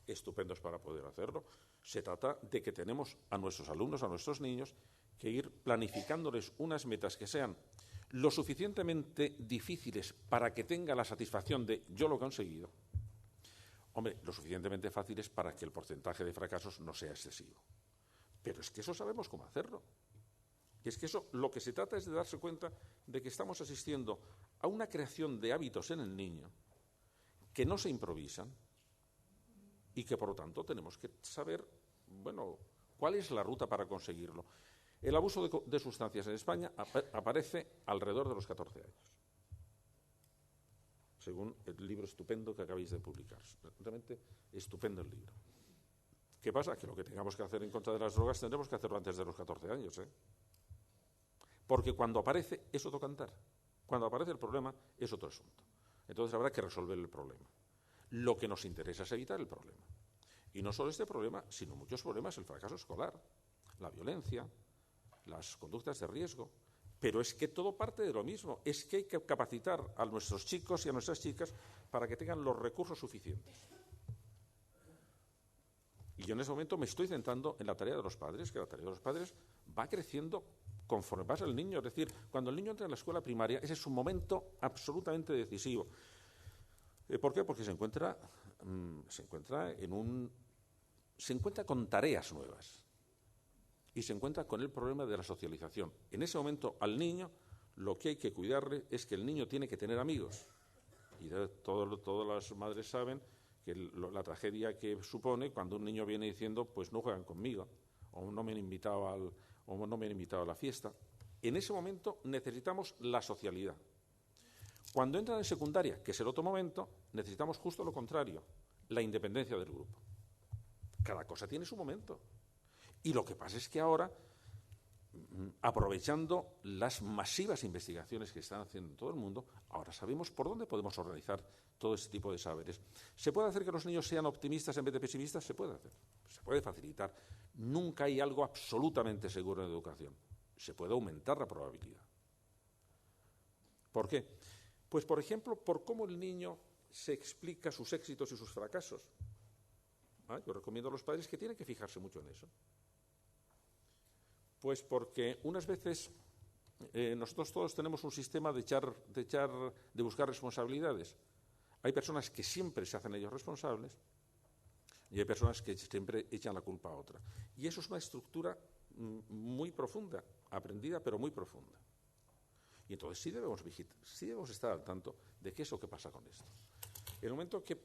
estupendos para poder hacerlo. Se trata de que tenemos a nuestros alumnos, a nuestros niños, que ir planificándoles unas metas que sean lo suficientemente difíciles para que tenga la satisfacción de yo lo he conseguido. Hombre, lo suficientemente fáciles para que el porcentaje de fracasos no sea excesivo. Pero es que eso sabemos cómo hacerlo. Y es que eso, lo que se trata es de darse cuenta de que estamos asistiendo a una creación de hábitos en el niño que no se improvisan y que, por lo tanto, tenemos que saber, bueno, cuál es la ruta para conseguirlo. El abuso de sustancias en España aparece alrededor de los 14 años, según el libro estupendo que acabáis de publicar. Realmente estupendo el libro. ¿Qué pasa? Que lo que tengamos que hacer en contra de las drogas tendremos que hacerlo antes de los 14 años, ¿eh? Porque cuando aparece es otro cantar. Cuando aparece el problema es otro asunto. Entonces habrá que resolver el problema. Lo que nos interesa es evitar el problema. Y no solo este problema, sino muchos problemas, el fracaso escolar, la violencia, las conductas de riesgo. Pero es que todo parte de lo mismo. Es que hay que capacitar a nuestros chicos y a nuestras chicas para que tengan los recursos suficientes. Y yo en ese momento me estoy centrando en la tarea de los padres, que la tarea de los padres va creciendo conforme pasa el niño. Es decir, cuando el niño entra en la escuela primaria, ese es un momento absolutamente decisivo. ¿Por qué? Porque se encuentra con tareas nuevas y se encuentra con el problema de la socialización. En ese momento al niño lo que hay que cuidarle es que el niño tiene que tener amigos. Y todas las madres saben que la tragedia que supone cuando un niño viene diciendo pues no juegan conmigo o no me han invitado a la fiesta. En ese momento necesitamos la socialidad. Cuando entran en secundaria, que es el otro momento, necesitamos justo lo contrario, la independencia del grupo. Cada cosa tiene su momento. Y lo que pasa es que ahora, aprovechando las masivas investigaciones que están haciendo en todo el mundo, ahora sabemos por dónde podemos organizar todo este tipo de saberes. ¿Se puede hacer que los niños sean optimistas en vez de pesimistas? Se puede hacer, se puede facilitar. Nunca hay algo absolutamente seguro en educación. Se puede aumentar la probabilidad. ¿Por qué? Pues, por ejemplo, por cómo el niño se explica sus éxitos y sus fracasos. Yo recomiendo a los padres que tienen que fijarse mucho en eso. Pues porque unas veces nosotros todos tenemos un sistema de buscar responsabilidades. Hay personas que siempre se hacen ellos responsables y hay personas que siempre echan la culpa a otra. Y eso es una estructura muy profunda, aprendida pero muy profunda. Y entonces sí debemos estar al tanto de qué es lo que pasa con esto. En el momento que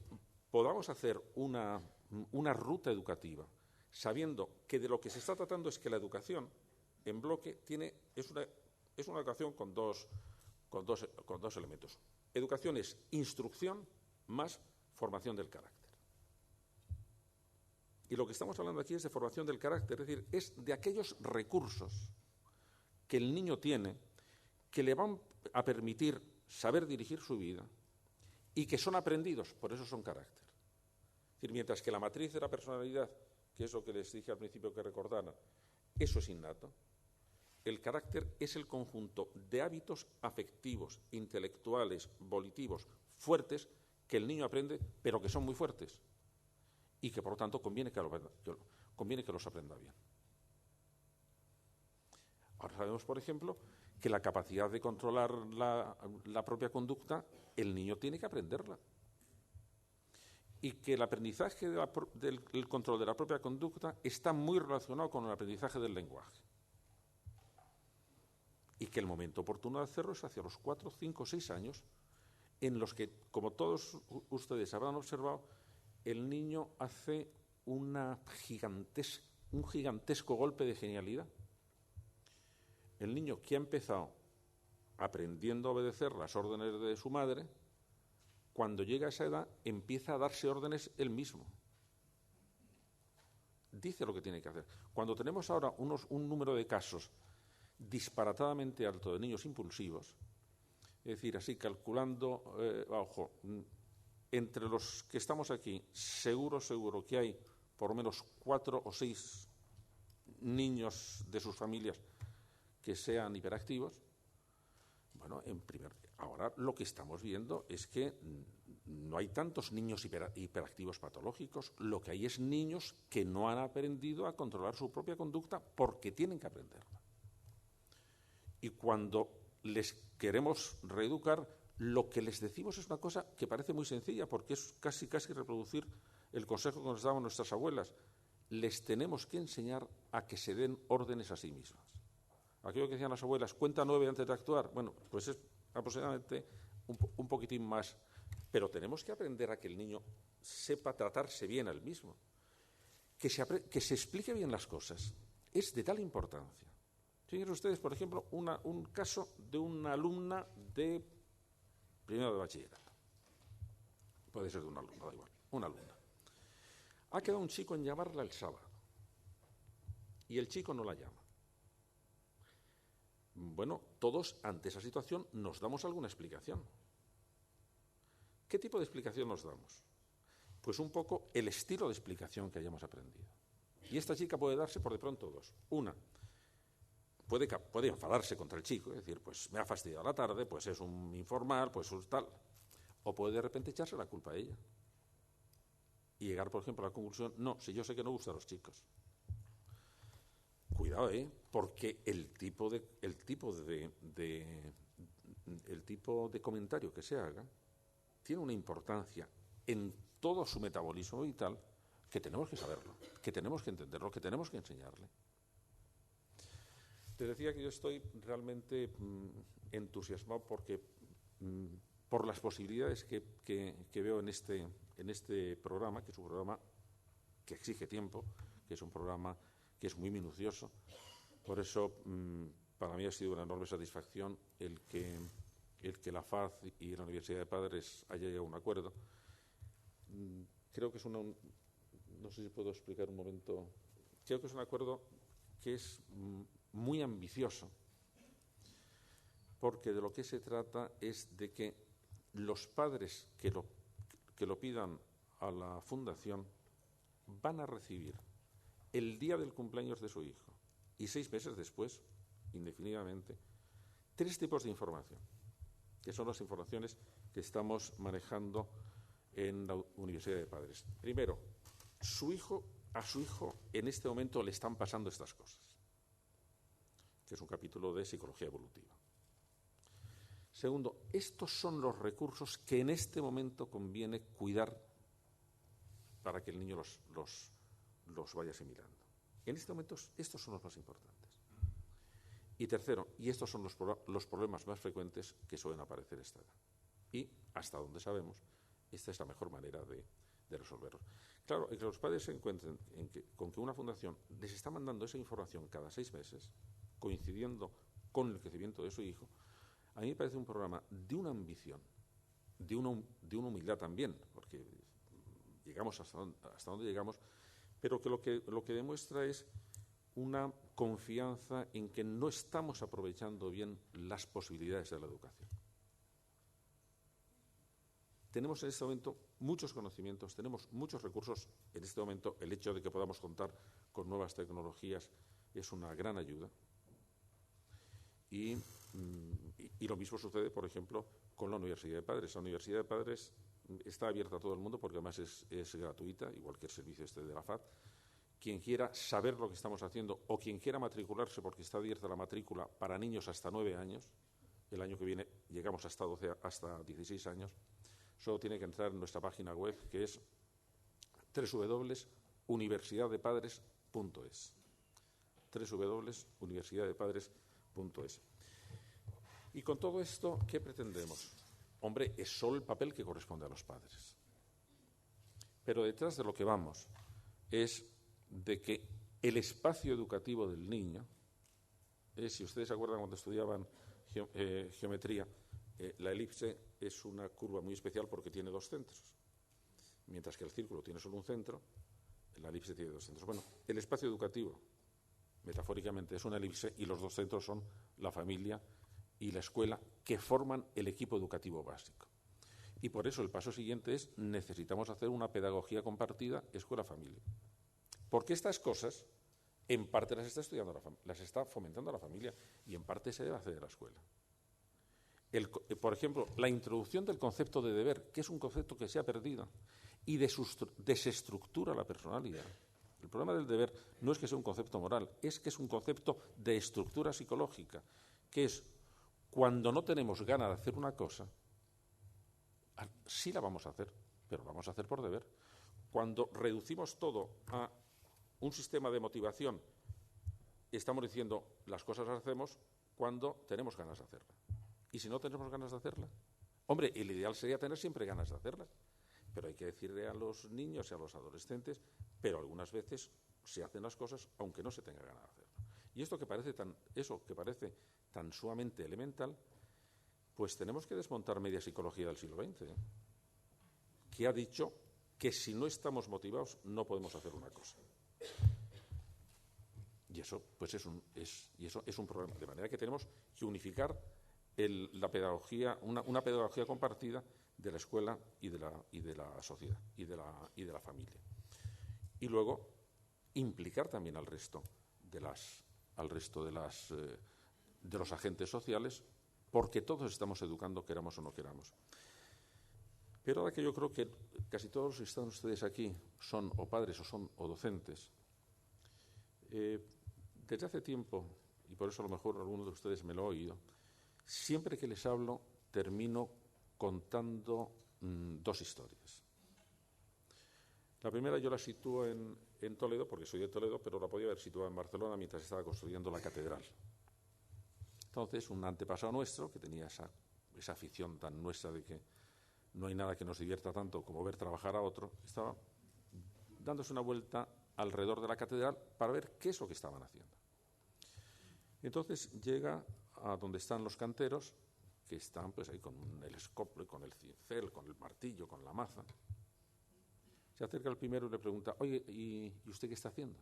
podamos hacer una ruta educativa, sabiendo que de lo que se está tratando es que la educación en bloque es una educación con dos elementos. Educación es instrucción más formación del carácter. Y lo que estamos hablando aquí es de formación del carácter, es decir, es de aquellos recursos que el niño tiene que le van a permitir saber dirigir su vida y que son aprendidos, por eso son carácter. Es decir, mientras que la matriz de la personalidad, que es lo que les dije al principio que recordaran, eso es innato, el carácter es el conjunto de hábitos afectivos, intelectuales, volitivos, fuertes, que el niño aprende, pero que son muy fuertes y que, por lo tanto, conviene que los aprenda bien. Ahora sabemos, por ejemplo, que la capacidad de controlar la propia conducta, el niño tiene que aprenderla. Y que el aprendizaje del control de la propia conducta está muy relacionado con el aprendizaje del lenguaje. Y que el momento oportuno de hacerlo es hacia los 4, 5, 6 años, en los que, como todos ustedes habrán observado, el niño hace una gigantesca un gigantesco golpe de genialidad. El niño que ha empezado aprendiendo a obedecer las órdenes de su madre, cuando llega a esa edad empieza a darse órdenes él mismo. Dice lo que tiene que hacer. Cuando tenemos ahora un número de casos disparatadamente alto de niños impulsivos, es decir, así calculando, entre los que estamos aquí, seguro que hay por lo menos 4 o 6 niños de sus familias que sean hiperactivos. Bueno, ahora lo que estamos viendo es que no hay tantos niños hiperactivos patológicos, lo que hay es niños que no han aprendido a controlar su propia conducta porque tienen que aprenderla. Y cuando les queremos reeducar, lo que les decimos es una cosa que parece muy sencilla, porque es casi reproducir el consejo que nos daban nuestras abuelas. Les tenemos que enseñar a que se den órdenes a sí mismas. Aquello que decían las abuelas, cuenta 9 antes de actuar, bueno, pues es aproximadamente un poquitín más. Pero tenemos que aprender a que el niño sepa tratarse bien a él mismo. Que se explique bien las cosas. Es de tal importancia. Fíjense ustedes, por ejemplo, un caso de una alumna de primero de bachillerato. Puede ser de un alumno, da igual. Una alumna. Ha quedado un chico en llamarla el sábado. Y el chico no la llama. Bueno, todos ante esa situación nos damos alguna explicación. ¿Qué tipo de explicación nos damos? Pues un poco el estilo de explicación que hayamos aprendido. Y esta chica puede darse por de pronto dos. Una, puede enfadarse contra el chico, es decir, pues me ha fastidiado la tarde, pues es un informal, pues un tal. O puede de repente echarse la culpa a ella. Y llegar, por ejemplo, a la conclusión, no, si yo sé que no gustan los chicos. Cuidado, porque el tipo de comentario que se haga tiene una importancia en todo su metabolismo vital que tenemos que saberlo, que tenemos que entenderlo, que tenemos que enseñarle. Te decía que yo estoy realmente entusiasmado porque por las posibilidades que veo en este programa, que es un programa que exige tiempo, que es un programa que es muy minucioso. Por eso, para mí ha sido una enorme satisfacción el que la FAD y la Universidad de Padres haya llegado a un acuerdo. Creo que es no sé si puedo explicar un momento. Creo que es un acuerdo que es muy ambicioso, porque de lo que se trata es de que los padres que lo pidan a la Fundación van a recibir el día del cumpleaños de su hijo y 6 meses después, indefinidamente, 3 tipos de información, que son las informaciones que estamos manejando en la Universidad de Padres. Primero, a su hijo en este momento le están pasando estas cosas, que es un capítulo de psicología evolutiva. Segundo, estos son los recursos que en este momento conviene cuidar para que el niño los vaya asimilando. En este momento estos son los más importantes. Y tercero, y estos son los problemas más frecuentes que suelen aparecer a esta edad. Y hasta donde sabemos, esta es la mejor manera de resolverlos. Claro, que los padres se encuentren con que una fundación les está mandando esa información cada 6 meses, coincidiendo con el crecimiento de su hijo, a mí me parece un programa de una ambición, de una humildad también, porque llegamos hasta donde llegamos, pero que lo que demuestra es una confianza en que no estamos aprovechando bien las posibilidades de la educación. Tenemos en este momento muchos conocimientos, tenemos muchos recursos. En este momento el hecho de que podamos contar con nuevas tecnologías es una gran ayuda. Y lo mismo sucede, por ejemplo, con la Universidad de Padres. La Universidad de Padres está abierta a todo el mundo porque además es gratuita, igual que el servicio de la FAD. Quien quiera saber lo que estamos haciendo o quien quiera matricularse, porque está abierta la matrícula para niños hasta 9 años, el año que viene llegamos hasta 16 años, solo tiene que entrar en nuestra página web, que es www.universidaddepadres.es. www.universidaddepadres.es. Y con todo esto, ¿qué pretendemos? Hombre, es solo el papel que corresponde a los padres. Pero detrás de lo que vamos es de que el espacio educativo del niño. Si ustedes se acuerdan cuando estudiaban geometría, la elipse es una curva muy especial porque tiene dos centros, mientras que el círculo tiene solo un centro, la elipse tiene dos centros. Bueno, el espacio educativo, metafóricamente, es una elipse y los dos centros son la familia y la escuela, que forman el equipo educativo básico. Y por eso el paso siguiente es: necesitamos hacer una pedagogía compartida escuela-familia. Porque estas cosas, en parte las está fomentando la familia y en parte se debe hacer en la escuela. Por ejemplo, la introducción del concepto de deber, que es un concepto que se ha perdido y desestructura la personalidad. El problema del deber no es que sea un concepto moral, es que es un concepto de estructura psicológica, que es cuando no tenemos ganas de hacer una cosa, sí la vamos a hacer, pero la vamos a hacer por deber. Cuando reducimos todo a un sistema de motivación, estamos diciendo las cosas las hacemos cuando tenemos ganas de hacerla. Y si no tenemos ganas de hacerla, hombre, el ideal sería tener siempre ganas de hacerla, pero hay que decirle a los niños y a los adolescentes, pero algunas veces se hacen las cosas aunque no se tenga ganas de hacerlo. Y esto que parece tan sumamente elemental, pues tenemos que desmontar media psicología del siglo XX, que ha dicho que si no estamos motivados no podemos hacer una cosa. Y eso, pues es un problema. De manera que tenemos que unificar la pedagogía, una pedagogía compartida de la escuela y de la sociedad y de la familia. Y luego implicar también al resto de los agentes sociales, porque todos estamos educando, queramos o no queramos. Pero ahora que yo creo que casi todos los que están ustedes aquí son o padres o docentes, desde hace tiempo, y por eso a lo mejor alguno de ustedes me lo ha oído, siempre que les hablo termino contando dos historias. La primera yo la sitúo en Toledo, porque soy de Toledo, pero la podía haber situado en Barcelona mientras estaba construyendo la catedral. Entonces, un antepasado nuestro, que tenía esa afición tan nuestra de que no hay nada que nos divierta tanto como ver trabajar a otro, estaba dándose una vuelta alrededor de la catedral para ver qué es lo que estaban haciendo. Entonces llega a donde están los canteros, que están pues ahí con el escople, con el cincel, con el martillo, con la maza. Se acerca el primero y le pregunta: oye, ¿y usted qué está haciendo?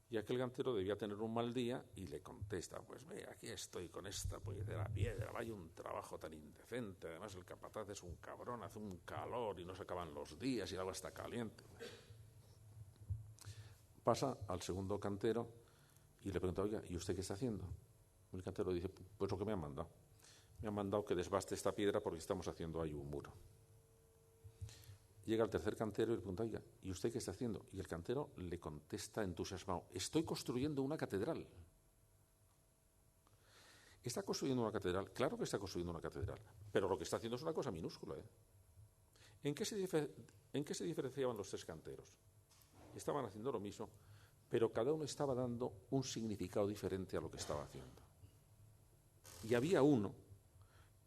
Y aquel cantero debía tener un mal día y le contesta: pues ve, aquí estoy con esta puñetera piedra, vaya un trabajo tan indecente, además el capataz es un cabrón, hace un calor y no se acaban los días y el agua está caliente. Pasa al segundo cantero y le pregunta: oiga, ¿y usted qué está haciendo? Y el cantero dice: pues lo que me han mandado. Me han mandado que desbaste esta piedra porque estamos haciendo ahí un muro. Llega el tercer cantero y le pregunta: oiga, ¿y usted qué está haciendo? Y el cantero le contesta entusiasmado: estoy construyendo una catedral. ¿Está construyendo una catedral? Claro que está construyendo una catedral, pero lo que está haciendo es una cosa minúscula. ¿En qué se diferenciaban los tres canteros? Estaban haciendo lo mismo, pero cada uno estaba dando un significado diferente a lo que estaba haciendo. Y había uno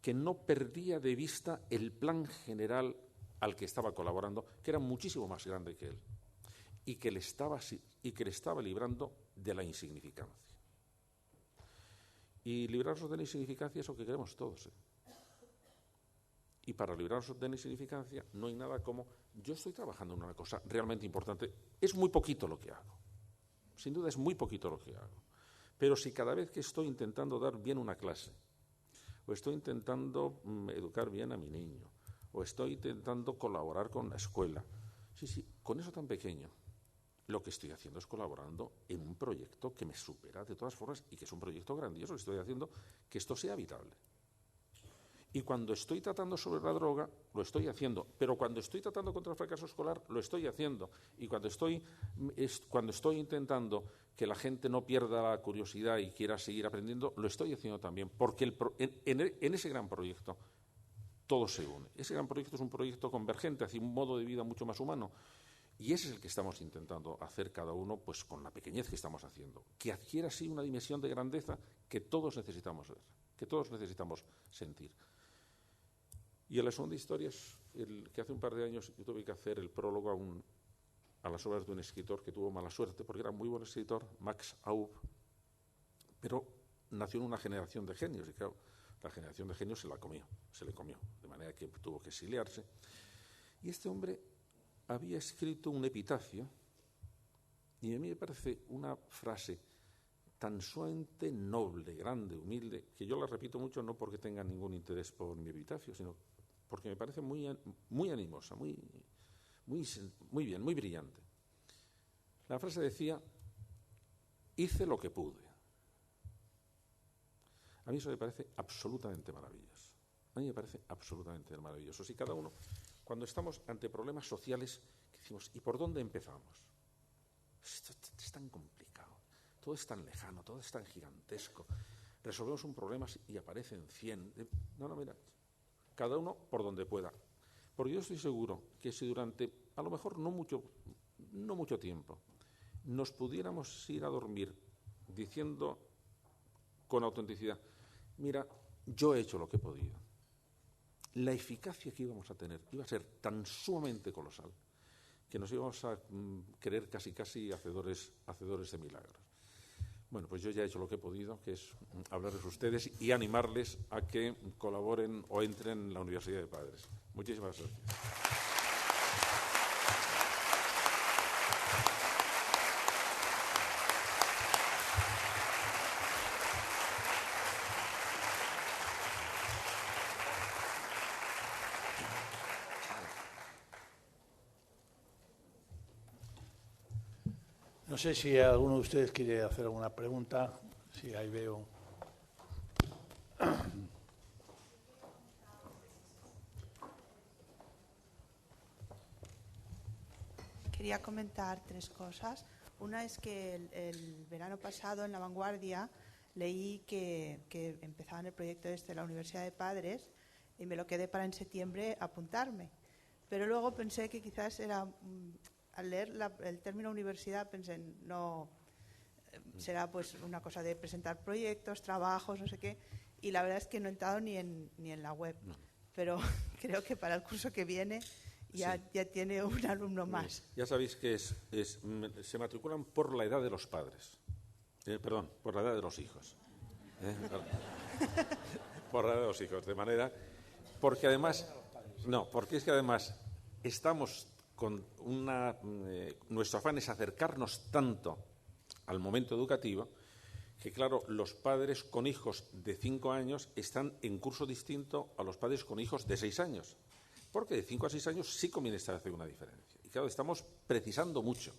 que no perdía de vista el plan general al que estaba colaborando, que era muchísimo más grande que él, y que le estaba librando de la insignificancia. Y librarnos de la insignificancia es lo que queremos todos. Y para librarnos de la insignificancia no hay nada como: yo estoy trabajando en una cosa realmente importante, es muy poquito lo que hago, sin duda es muy poquito lo que hago, pero si cada vez que estoy intentando dar bien una clase, o estoy intentando educar bien a mi niño, o estoy intentando colaborar con la escuela, sí, con eso tan pequeño, lo que estoy haciendo es colaborando en un proyecto que me supera de todas formas y que es un proyecto grandioso, estoy haciendo que esto sea viable. Y cuando estoy tratando sobre la droga, lo estoy haciendo. Pero cuando estoy tratando contra el fracaso escolar, lo estoy haciendo. Y cuando estoy intentando que la gente no pierda la curiosidad y quiera seguir aprendiendo, lo estoy haciendo también. Porque en ese gran proyecto todo se une. Ese gran proyecto es un proyecto convergente hacia un modo de vida mucho más humano. Y ese es el que estamos intentando hacer cada uno, pues con la pequeñez que estamos haciendo. Que adquiera así una dimensión de grandeza que todos necesitamos ver, que todos necesitamos sentir. Y en la segunda historia es que hace un par de años yo tuve que hacer el prólogo a las obras de un escritor que tuvo mala suerte, porque era muy buen escritor, Max Aub, pero nació en una generación de genios, y claro, la generación de genios se le comió, de manera que tuvo que exiliarse. Y este hombre había escrito un epitafio, y a mí me parece una frase tan sumamente noble, grande, humilde, que yo la repito mucho no porque tenga ningún interés por mi epitafio, sino porque me parece muy animosa, muy bien, muy brillante. La frase decía: hice lo que pude. A mí eso me parece absolutamente maravilloso. A mí me parece absolutamente maravilloso. Si cada uno, cuando estamos ante problemas sociales, que decimos, ¿y por dónde empezamos? Esto es tan complicado, todo es tan lejano, todo es tan gigantesco. Resolvemos un problema y aparecen 100. No, mira, cada uno por donde pueda. Porque yo estoy seguro que si durante, a lo mejor no mucho tiempo, nos pudiéramos ir a dormir diciendo con autenticidad, mira, yo he hecho lo que he podido, la eficacia que íbamos a tener iba a ser tan sumamente colosal que nos íbamos a creer casi hacedores de milagros. Bueno, pues yo ya he hecho lo que he podido, que es hablarles a ustedes y animarles a que colaboren o entren en la Universidad de Padres. Muchísimas gracias. No sé si alguno de ustedes quiere hacer alguna pregunta. Sí, ahí veo. Quería comentar 3 cosas. Una es que el verano pasado en La Vanguardia leí que empezaban el proyecto de la Universidad de Padres y me lo quedé para en septiembre apuntarme. Pero luego pensé que quizás era... Al leer el término universidad pensé, no, será pues una cosa de presentar proyectos, trabajos, no sé qué, y la verdad es que no he entrado ni en la web, no. Pero creo que para el curso que viene ya tiene un alumno más. Ya sabéis que se matriculan por la edad de los padres, perdón, por la edad de los hijos. Por la edad de los hijos, de manera, porque además, porque es que además estamos... nuestro afán es acercarnos tanto al momento educativo que, claro, los padres con hijos de 5 años están en curso distinto a los padres con hijos de 6 años, porque de 5 a 6 años sí conviene establecer una diferencia. Y claro, estamos precisando mucho.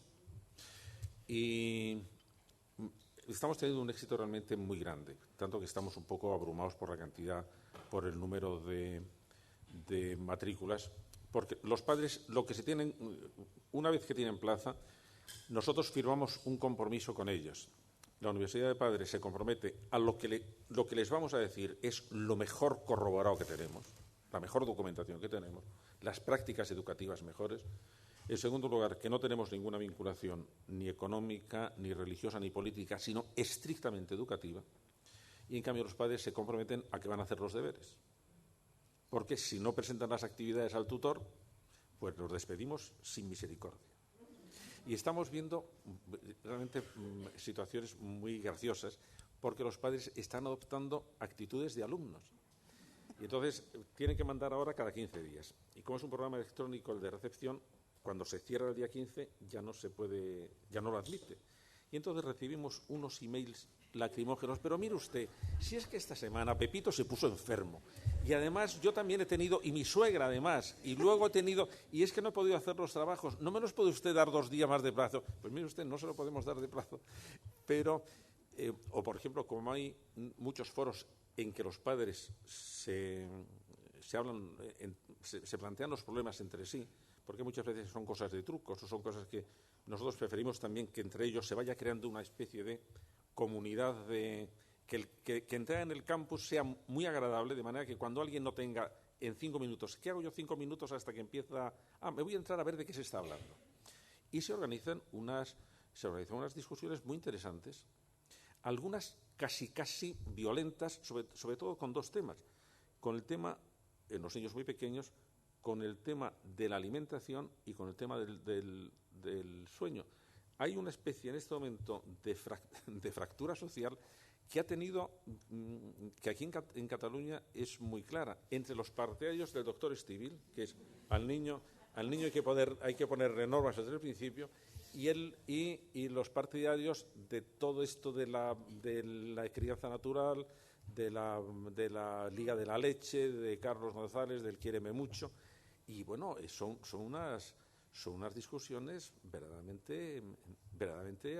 Y estamos teniendo un éxito realmente muy grande, tanto que estamos un poco abrumados por la cantidad, por el número de matrículas. Porque los padres, lo que se tienen, una vez que tienen plaza, nosotros firmamos un compromiso con ellos. La Universidad de Padres se compromete a lo que les vamos a decir es lo mejor corroborado que tenemos, la mejor documentación que tenemos, las prácticas educativas mejores. En segundo lugar, que no tenemos ninguna vinculación ni económica, ni religiosa, ni política, sino estrictamente educativa. Y en cambio los padres se comprometen a que van a hacer los deberes. Porque si no presentan las actividades al tutor, pues los despedimos sin misericordia. Y estamos viendo realmente situaciones muy graciosas, porque los padres están adoptando actitudes de alumnos. Y entonces tienen que mandar ahora cada 15 días. Y como es un programa electrónico el de recepción, cuando se cierra el día 15 ya no lo admite. Y entonces recibimos unos emails lacrimógenos, pero mire usted, si es que esta semana Pepito se puso enfermo y además yo también he tenido, y mi suegra además, y luego he tenido, y es que no he podido hacer los trabajos, ¿no me los puede usted dar 2 días más de plazo? Pues mire usted, no se lo podemos dar de plazo, pero, o por ejemplo, como hay muchos foros en que los padres se hablan, se plantean los problemas entre sí, porque muchas veces son cosas de trucos o son cosas que nosotros preferimos también que entre ellos se vaya creando una especie de comunidad que entrar en el campus sea muy agradable, de manera que cuando alguien no tenga en 5 minutos, ¿qué hago yo 5 minutos hasta que empieza? Me voy a entrar a ver de qué se está hablando. Y se organizan unas discusiones muy interesantes, algunas casi violentas, sobre todo con 2 temas. Con el tema, en los niños muy pequeños, con el tema de la alimentación y con el tema del sueño. Hay una especie en este momento de fractura social que ha tenido, que aquí en Cataluña es muy clara, entre los partidarios del doctor Estíbil, que es al niño hay que ponerle normas desde el principio, y los partidarios de todo esto de la crianza natural, de la Liga de la Leche, de Carlos González, del Quiéreme Mucho, y bueno, son unas discusiones verdaderamente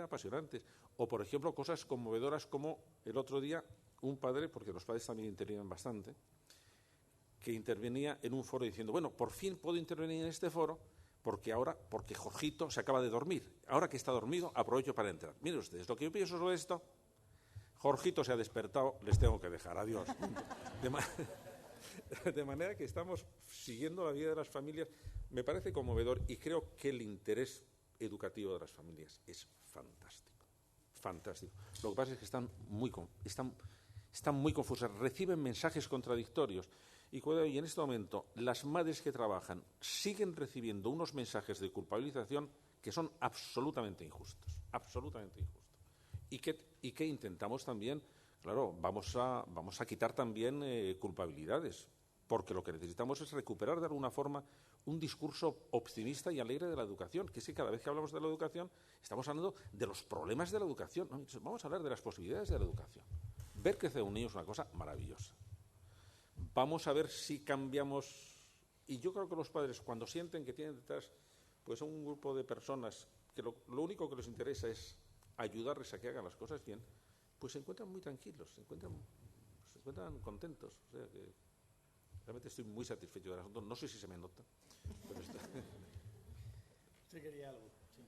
apasionantes. O, por ejemplo, cosas conmovedoras como el otro día un padre, porque los padres también intervienen bastante, que intervenía en un foro diciendo, bueno, por fin puedo intervenir en este foro porque Jorgito se acaba de dormir. Ahora que está dormido, aprovecho para entrar. Miren ustedes, lo que yo pienso sobre esto, Jorgito se ha despertado, les tengo que dejar, adiós. De manera que estamos siguiendo la vida de las familias. Me parece conmovedor y creo que el interés educativo de las familias es fantástico. Fantástico. Lo que pasa es que están muy confusas, reciben mensajes contradictorios. Y en este momento las madres que trabajan siguen recibiendo unos mensajes de culpabilización que son absolutamente injustos. Y que intentamos también, claro, vamos a quitar también culpabilidades, porque lo que necesitamos es recuperar de alguna forma un discurso optimista y alegre de la educación, que es que cada vez que hablamos de la educación estamos hablando de los problemas de la educación. No, vamos a hablar de las posibilidades de la educación. Ver crecer a un niño es una cosa maravillosa. Vamos a ver si cambiamos, y yo creo que los padres, cuando sienten que tienen detrás pues un grupo de personas que lo único que les interesa es ayudarles a que hagan las cosas bien, pues se encuentran muy tranquilos, se encuentran contentos. O sea que realmente estoy muy satisfecho del asunto. No sé si se me nota, pero está. ¿Usted quería algo? Sí.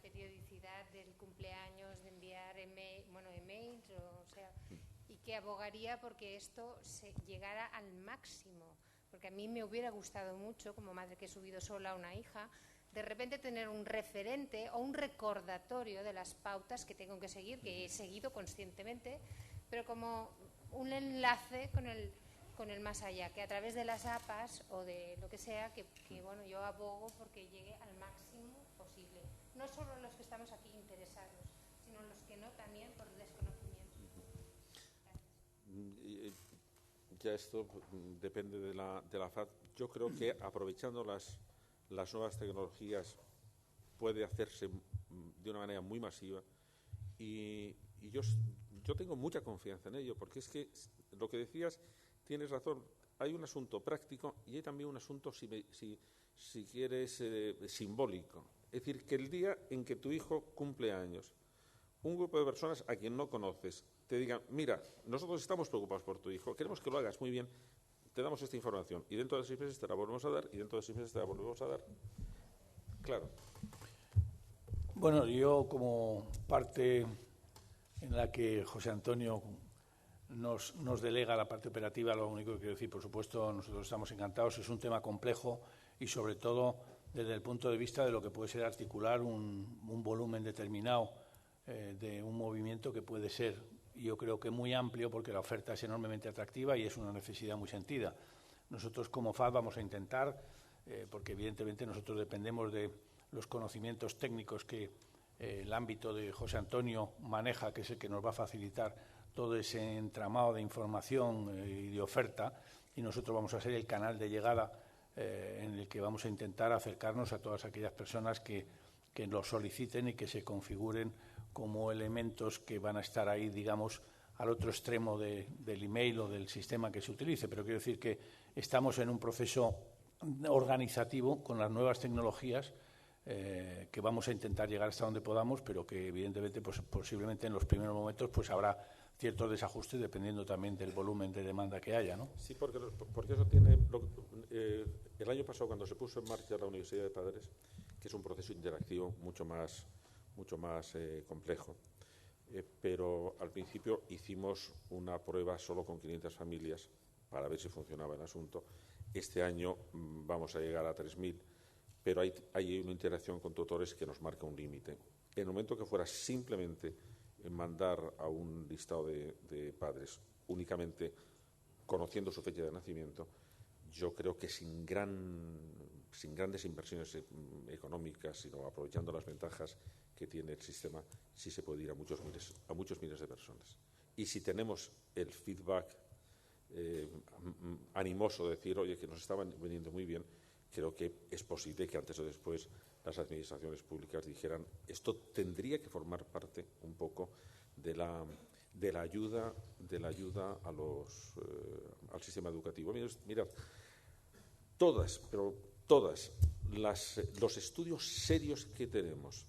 Periodicidad del cumpleaños, de enviar emails, o sea, y que abogaría porque esto llegara al máximo, porque a mí me hubiera gustado mucho, como madre que he subido sola a una hija, de repente tener un referente o un recordatorio de las pautas que tengo que seguir, que he seguido conscientemente, pero como un enlace con el más allá, que a través de las APAs o de lo que sea, que bueno, yo abogo porque llegue al máximo posible. No solo los que estamos aquí interesados, sino los que no también por desconocimiento. Ya esto depende de la FAD. Yo creo que aprovechando las nuevas tecnologías puede hacerse de una manera muy masiva y yo tengo mucha confianza en ello, porque es que lo que decías, tienes razón, hay un asunto práctico y hay también un asunto, si quieres, simbólico. Es decir, que el día en que tu hijo cumple años, un grupo de personas a quien no conoces te digan, mira, nosotros estamos preocupados por tu hijo, queremos que lo hagas muy bien, te damos esta información y dentro de 6 meses te la volvemos a dar y dentro de 6 meses te la volvemos a dar. Claro. Bueno, yo como parte en la que José Antonio nos delega la parte operativa, lo único que quiero decir, por supuesto, nosotros estamos encantados, es un tema complejo y sobre todo desde el punto de vista de lo que puede ser articular un volumen determinado de un movimiento que puede ser, yo creo que muy amplio, porque la oferta es enormemente atractiva y es una necesidad muy sentida. Nosotros como FAD vamos a intentar, porque evidentemente nosotros dependemos de los conocimientos técnicos que el ámbito de José Antonio maneja, que es el que nos va a facilitar todo ese entramado de información y de oferta, y nosotros vamos a ser el canal de llegada en el que vamos a intentar acercarnos a todas aquellas personas que lo soliciten y que se configuren como elementos que van a estar ahí, digamos, al otro extremo del email o del sistema que se utilice. Pero quiero decir que estamos en un proceso organizativo con las nuevas tecnologías que vamos a intentar llegar hasta donde podamos, pero que evidentemente pues, posiblemente en los primeros momentos pues habrá ciertos desajustes dependiendo también del volumen de demanda que haya, ¿no? Sí, porque eso tiene... el año pasado, cuando se puso en marcha la Universidad de Padres, que es un proceso interactivo mucho más complejo, pero al principio hicimos una prueba solo con 500 familias para ver si funcionaba el asunto. Este año vamos a llegar a 3.000, pero hay una interacción con tutores que nos marca un límite. en el momento que fuera simplemente mandar a un listado de padres únicamente conociendo su fecha de nacimiento, yo creo que sin grandes inversiones económicas, sino aprovechando las ventajas que tiene el sistema, sí se puede ir a muchos miles de personas. Y si tenemos el feedback animoso de decir, oye, que nos estaban viniendo muy bien, creo que es posible que antes o después las administraciones públicas dijeran, esto tendría que formar parte un poco de la ayuda al sistema educativo. Mirad, todos los estudios serios que tenemos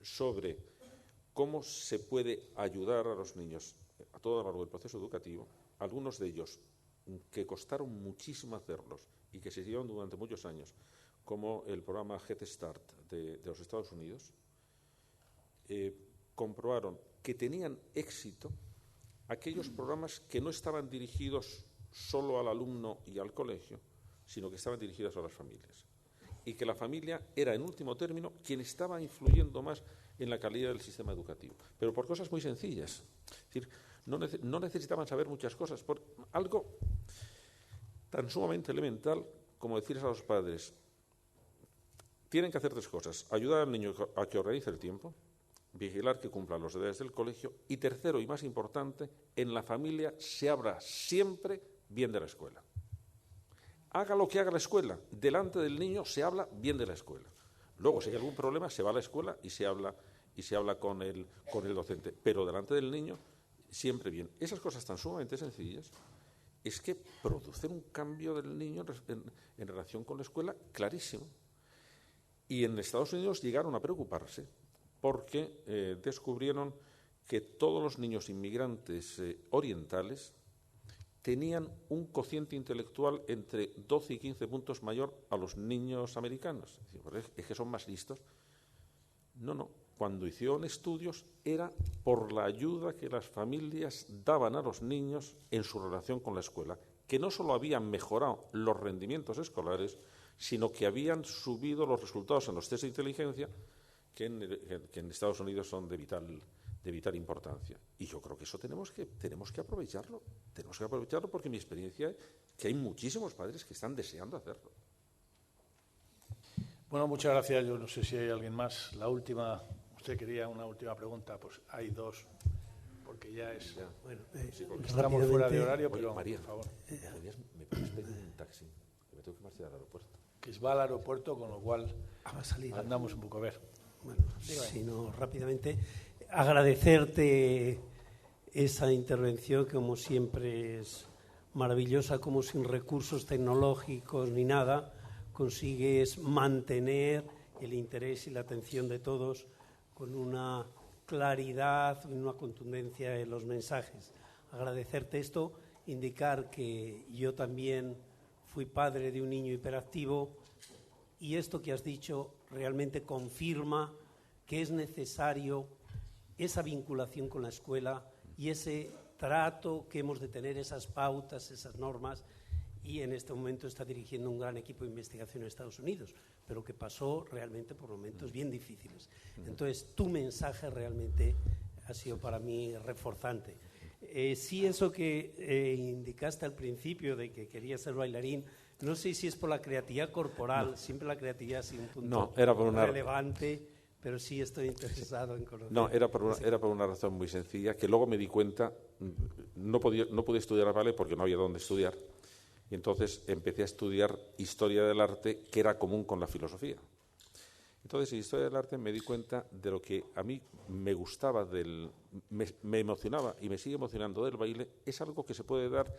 sobre cómo se puede ayudar a los niños a todo lo largo del proceso educativo, algunos de ellos que costaron muchísimo hacerlos y que se llevan durante muchos años, como el programa Head Start de los Estados Unidos, comprobaron que tenían éxito aquellos programas que no estaban dirigidos solo al alumno y al colegio, sino que estaban dirigidos a las familias. Y que la familia era, en último término, quien estaba influyendo más en la calidad del sistema educativo. Pero por cosas muy sencillas. Es decir, no necesitaban saber muchas cosas. Por algo tan sumamente elemental como decirles a los padres, tienen que hacer 3 cosas. Ayudar al niño a que organice el tiempo, vigilar que cumpla los deberes del colegio y, tercero y más importante, en la familia se habla siempre bien de la escuela. Haga lo que haga la escuela, delante del niño se habla bien de la escuela. Luego, si hay algún problema, se va a la escuela y se habla con el docente. Pero delante del niño, siempre bien. Esas cosas tan sumamente sencillas es que producen un cambio del niño en relación con la escuela clarísimo. Y en Estados Unidos llegaron a preocuparse porque descubrieron que todos los niños inmigrantes orientales tenían un cociente intelectual entre 12 y 15 puntos mayor a los niños americanos. ¿Es que son más listos? No. Cuando hicieron estudios era por la ayuda que las familias daban a los niños en su relación con la escuela, que no solo habían mejorado los rendimientos escolares, sino que habían subido los resultados en los test de inteligencia, que en Estados Unidos son de vital importancia. Y yo creo que eso tenemos que aprovecharlo. Tenemos que aprovecharlo porque mi experiencia es que hay muchísimos padres que están deseando hacerlo. Bueno, muchas gracias. Yo no sé si hay alguien más. La última, usted quería una última pregunta, pues hay 2, porque ya es... Ya. Bueno, estamos fuera de horario, pero Oye, María, por favor. ¿me puedes pedir un taxi? Que me tengo que marchar al aeropuerto. Que va al aeropuerto, con lo cual va a salir. andamos un poco a ver. Bueno, si no, rápidamente, agradecerte esa intervención que como siempre es maravillosa, como sin recursos tecnológicos ni nada, consigues mantener el interés y la atención de todos con una claridad y una contundencia en los mensajes. Agradecerte esto, indicar que yo también fui padre de un niño hiperactivo y esto que has dicho realmente confirma que es necesario esa vinculación con la escuela y ese trato que hemos de tener, esas pautas, esas normas, y en este momento está dirigiendo un gran equipo de investigación en Estados Unidos, pero que pasó realmente por momentos bien difíciles. Entonces, tu mensaje realmente ha sido para mí reforzante. Sí, eso que indicaste al principio de que querías ser bailarín, no sé si es por la creatividad corporal, siempre la creatividad ha sido un punto relevante, pero sí estoy interesado en conocer. No, era por una razón muy sencilla, que luego me di cuenta, no pude estudiar ballet porque no había dónde estudiar, y entonces empecé a estudiar Historia del Arte, que era común con la filosofía. Entonces, en Historia del Arte me di cuenta de lo que a mí me gustaba, me emocionaba y me sigue emocionando del baile, es algo que se puede dar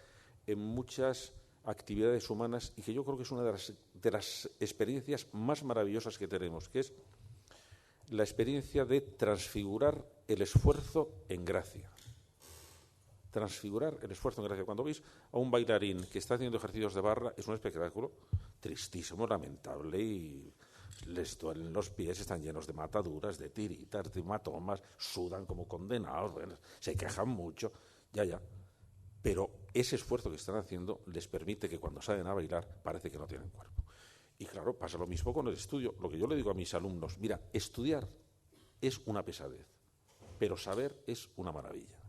en muchas actividades humanas y que yo creo que es una de las experiencias más maravillosas que tenemos, que es la experiencia de transfigurar el esfuerzo en gracia. Transfigurar el esfuerzo en gracia. Cuando veis a un bailarín que está haciendo ejercicios de barra, es un espectáculo tristísimo, lamentable, y les duelen los pies, están llenos de mataduras, de tiritas, de hematomas, sudan como condenados, bueno, se quejan mucho, ya. Pero ese esfuerzo que están haciendo les permite que cuando salen a bailar parece que no tienen cuerpo. Y claro, pasa lo mismo con el estudio. Lo que yo le digo a mis alumnos, mira, estudiar es una pesadez, pero saber es una maravilla.